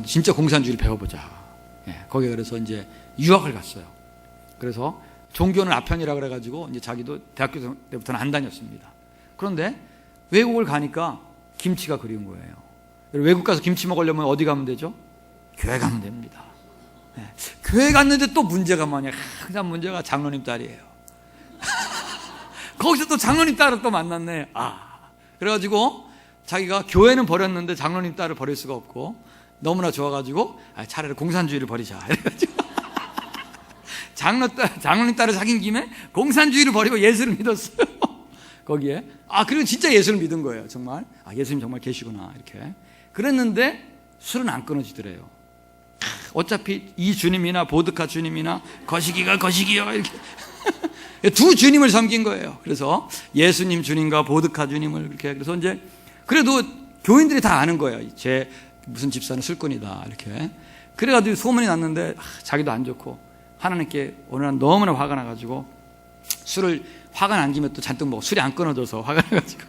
진짜 공산주의를 배워보자. 예, 거기 그래서 이제 유학을 갔어요. 그래서 종교는 아편이라 그래가지고 이제 자기도 대학교 때부터는 안 다녔습니다. 그런데 외국을 가니까 김치가 그리운 거예요. 외국 가서 김치 먹으려면 어디 가면 되죠? 교회 가면 됩니다. 예, 교회 갔는데 또 문제가 뭐냐? 항상 문제가 장로님 딸이에요. 거기서 또 장로님 딸을 또 만났네. 그래가지고 자기가 교회는 버렸는데 장로님 딸을 버릴 수가 없고 너무나 좋아가지고 차라리 공산주의를 버리자. 이래가지고 장로님 딸을 사귄 김에 공산주의를 버리고 예수를 믿었어요. 거기에. 그리고 진짜 예수를 믿은 거예요. 정말. 예수님 정말 계시구나. 이렇게. 그랬는데 술은 안 끊어지더래요. 어차피 이 주님이나 보드카 주님이나 거시기가 거시기요. 이렇게. 두 주님을 섬긴 거예요. 그래서 예수님 주님과 보드카 주님을 이렇게. 그래서 이제 그래도 교인들이 다 아는 거예요. 제 무슨 집사는 술꾼이다. 이렇게. 그래가지고 소문이 났는데 자기도 안 좋고 하나님께 오늘 난 너무나 화가 나가지고 술을 화가 난 김에 또 잔뜩 먹고 술이 안 끊어져서 화가 나가지고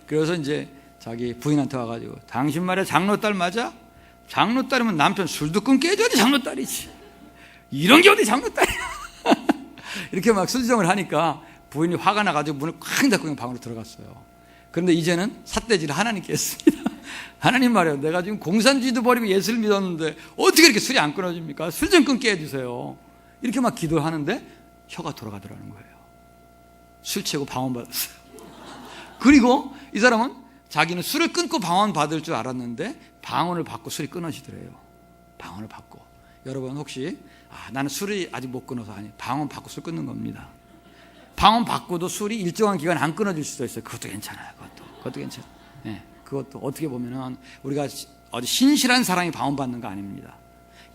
그래서 이제 자기 부인한테 와가지고 당신 말에 장로딸 맞아? 장로딸이면 남편 술도 끊게 해줘야지 장로딸이지. 이런 게 어디 장로딸이야. 이렇게 막 술정을 하니까 부인이 화가 나가지고 문을 쾅 닫고 그냥 방으로 들어갔어요. 그런데 이제는 삿대질을 하나님께 했습니다. 하나님 말이에요. 내가 지금 공산주의도 버리고 예수를 믿었는데 어떻게 이렇게 술이 안 끊어집니까? 술 좀 끊게 해주세요. 이렇게 막 기도하는데 혀가 돌아가더라는 거예요. 술 취하고 방언 받았어요. 그리고 이 사람은 자기는 술을 끊고 방언 받을 줄 알았는데 방언을 받고 술이 끊어지더래요. 방언을 받고. 여러분 혹시 나는 술이 아직 못 끊어서 아니 방언 받고 술 끊는 겁니다. 방언 받고도 술이 일정한 기간 안 끊어질 수도 있어요. 그것도 괜찮아요. 그것도 괜찮아요. 네. 그것도 어떻게 보면은 우리가 아주 신실한 사람이 방언받는 거 아닙니다.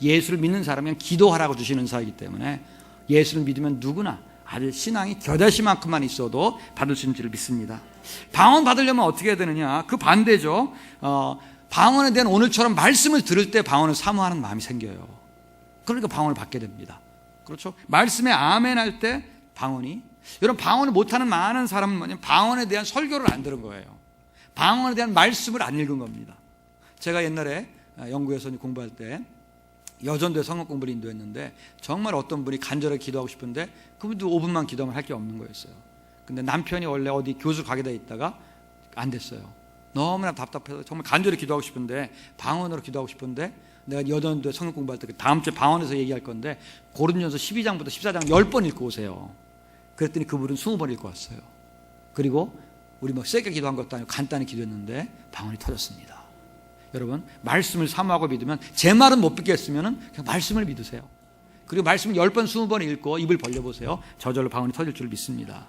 예수를 믿는 사람은 기도하라고 주시는 은사이기 때문에 예수를 믿으면 누구나 아주 신앙이 겨자씨만큼만 있어도 받을 수 있는 줄 믿습니다. 방언 받으려면 어떻게 해야 되느냐? 그 반대죠. 방언에 대한 오늘처럼 말씀을 들을 때 방언을 사모하는 마음이 생겨요. 그러니까 방언을 받게 됩니다. 그렇죠? 말씀에 아멘 할 때 방언이, 여러분 방언을 못하는 많은 사람은 뭐냐면 방언에 대한 설교를 안 들은 거예요. 방언에 대한 말씀을 안 읽은 겁니다. 제가 옛날에 영국에서 공부할 때 여전도에 성경 공부를 인도했는데 정말 어떤 분이 간절하게 기도하고 싶은데 그분도 5분만 기도하면 할 게 없는 거였어요. 근데 남편이 원래 어디 교수 가게 돼 있다가 안 됐어요. 너무나 답답해서 정말 간절히 기도하고 싶은데, 방언으로 기도하고 싶은데, 내가 여전도에 성경 공부할 때 다음 주에 방언에서 얘기할 건데 고린도전서 12장부터 14장 10번 읽고 오세요. 그랬더니 그분은 20번 읽고 왔어요. 그리고 우리 뭐 세게 기도한 것도 아니고 간단히 기도했는데 방언이 터졌습니다. 여러분, 말씀을 사모하고 믿으면, 제 말은 못 믿겠으면 그냥 말씀을 믿으세요. 그리고 말씀을 10번 20번 읽고 입을 벌려보세요. 저절로 방언이 터질 줄 믿습니다.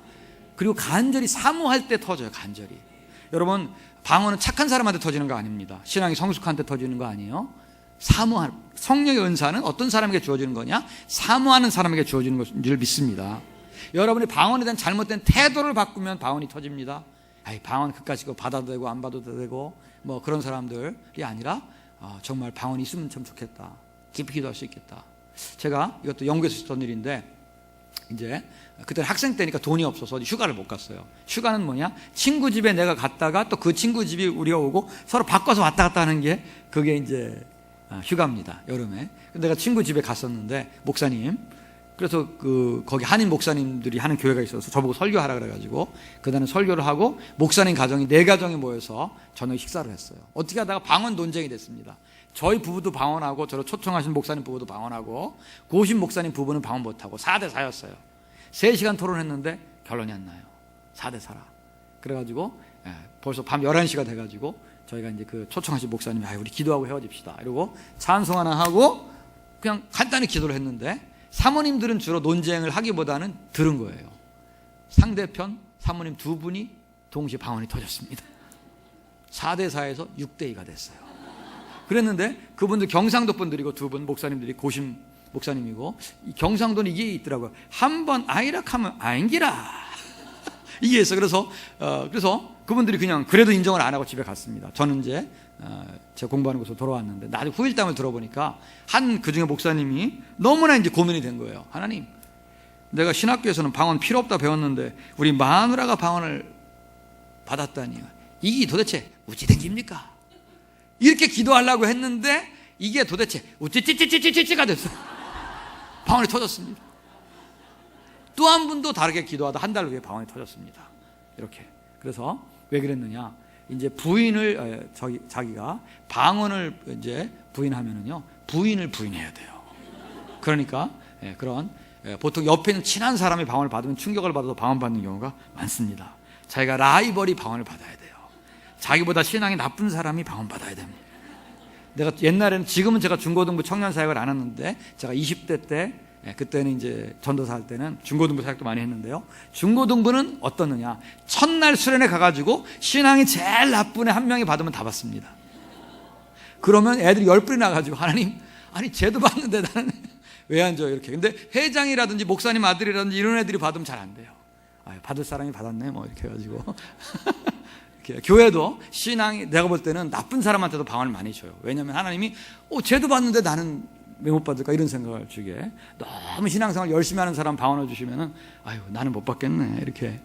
그리고 간절히 사모할 때 터져요. 간절히. 여러분, 방언은 착한 사람한테 터지는 거 아닙니다. 신앙이 성숙한테 터지는 거 아니에요. 사모하는, 성령의 은사는 어떤 사람에게 주어지는 거냐? 사모하는 사람에게 주어지는 것인 줄 믿습니다. 여러분이 방언에 대한 잘못된 태도를 바꾸면 방언이 터집니다. 방언 그까짓 거 받아도 되고 안 받아도 되고 뭐 그런 사람들이 아니라 정말 방언이 있으면 참 좋겠다. 깊이 기도할 수 있겠다. 제가 이것도 영국에서 있었던 일인데, 이제 그때는 학생 때니까 돈이 없어서 휴가를 못 갔어요. 휴가는 뭐냐? 친구 집에 내가 갔다가 또 그 친구 집이 우리가 오고 서로 바꿔서 왔다 갔다 하는 게 그게 이제 휴가입니다. 여름에. 내가 친구 집에 갔었는데 목사님, 그래서 거기 한인 목사님들이 하는 교회가 있어서 저보고 설교하라 그래가지고 그다음에 설교를 하고 목사님 가정이 4가정이 모여서 저녁 식사를 했어요. 어떻게 하다가 방언 논쟁이 됐습니다. 저희 부부도 방언하고 저를 초청하신 목사님 부부도 방언하고 고신 목사님 부부는 방언 못하고 4대4였어요. 3시간 토론했는데 결론이 안 나요. 4대4라. 그래가지고 벌써 밤 11시가 돼가지고 저희가 이제 그 초청하신 목사님이 우리 기도하고 헤어집시다 이러고 찬송 하나 하고 그냥 간단히 기도를 했는데, 사모님들은 주로 논쟁을 하기보다는 들은 거예요. 상대편 사모님 2분이 동시에 방언이 터졌습니다. 4대4에서 6대2가 됐어요. 그랬는데 그분들 경상도 분들이고 2분 목사님들이 고심 목사님이고, 이 경상도는 이게 있더라고요. 한번 아이락 하면 아인기라 이게 있어. 그래서 그분들이 그냥 그래도 인정을 안 하고 집에 갔습니다. 저는 이제 제가 공부하는 곳으로 돌아왔는데 나중에 후일담을 들어보니까 그 중에 목사님이 너무나 이제 고민이 된 거예요. 하나님, 내가 신학교에서는 방언 필요 없다 배웠는데 우리 마누라가 방언을 받았다니 이게 도대체 어찌 된 겁니까? 이렇게 기도하려고 했는데 이게 도대체 우찌찌찌찌찌찌가 됐어요. 방언이 터졌습니다. 또 한 분도 다르게 기도하다 한 달 후에 방언이 터졌습니다. 이렇게. 그래서 왜 그랬느냐? 이제 부인을 자기가 방언을 이제 부인하면은요, 부인을 부인해야 돼요. 그러니까 그런 보통 옆에 있는 친한 사람이 방언을 받으면 충격을 받아서 방언 받는 경우가 많습니다. 자기가 라이벌이 방언을 받아야 돼요. 자기보다 신앙이 나쁜 사람이 방언 받아야 됩니다. 내가 옛날에는, 지금은 제가 중고등부 청년 사역을 안 했는데 제가 20대 때, 그때는 이제 전도사 할 때는 중고등부 사역도 많이 했는데요. 중고등부는 어떻느냐? 첫날 수련회 가가지고 신앙이 제일 나쁜 애 한 명이 받으면 다 받습니다. 그러면 애들이 10분이 나가지고 하나님, 아니 쟤도 받는데 나는 왜 안 줘요? 이렇게. 근데 회장이라든지 목사님 아들이라든지 이런 애들이 받으면 잘 안 돼요. 받을 사람이 받았네 뭐 이렇게 해가지고 교회도 신앙이, 내가 볼 때는 나쁜 사람한테도 방언을 많이 줘요. 왜냐하면 하나님이 쟤도 받는데 나는 왜 못 받을까 이런 생각을 주게, 너무 신앙생활 열심히 하는 사람 방언을 주시면은 나는 못 받겠네 이렇게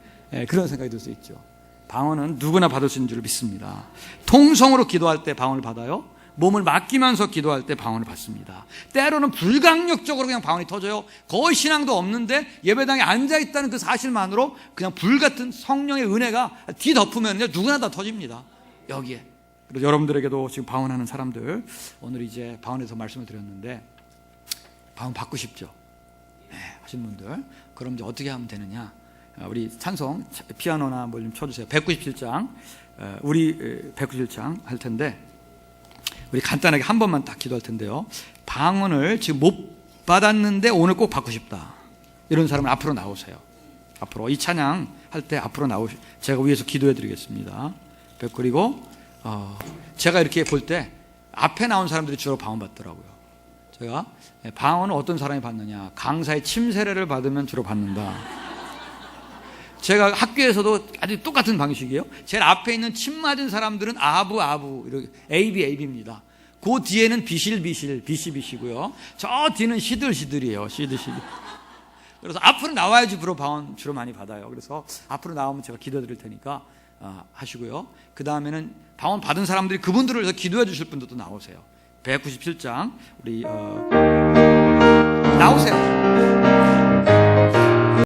그런 생각이 들 수 있죠. 방언은 누구나 받을 수 있는 줄 믿습니다. 통성으로 기도할 때 방언을 받아요. 몸을 맡기면서 기도할 때 방언을 받습니다. 때로는 불강력적으로 그냥 방언이 터져요. 거의 신앙도 없는데 예배당에 앉아있다는 그 사실만으로 그냥 불같은 성령의 은혜가 뒤덮으면 누구나 다 터집니다. 여기에. 그래서 여러분들에게도 지금 방언하는 사람들, 오늘 이제 방언에서 말씀을 드렸는데 방언 받고 싶죠? 하신 분들, 그럼 이제 어떻게 하면 되느냐? 우리 찬송 피아노나 뭘 좀 쳐주세요. 197장, 우리 197장 할 텐데 우리 간단하게 한 번만 딱 기도할 텐데요. 방언을 지금 못 받았는데 오늘 꼭 받고 싶다, 이런 사람은 앞으로 나오세요. 앞으로 이 찬양 할 때 앞으로 제가 위에서 기도해 드리겠습니다. 그리고 제가 이렇게 볼 때 앞에 나온 사람들이 주로 방언 받더라고요. 제가 방언은 어떤 사람이 받느냐, 강사의 침세례를 받으면 주로 받는다. 제가 학교에서도 아주 똑같은 방식이에요. 제일 앞에 있는 침 맞은 사람들은 아부 이렇게 AB입니다. 그 뒤에는 비시고요. 저 뒤는 시들이에요. 시들. 그래서 앞으로 나와야지 방언 주로 많이 받아요. 그래서 앞으로 나오면 제가 기도드릴 테니까 하시고요. 그 다음에는 방언 받은 사람들이 그분들을 위해서 기도해 주실 분들도 나오세요. 197장 우리 나오세요.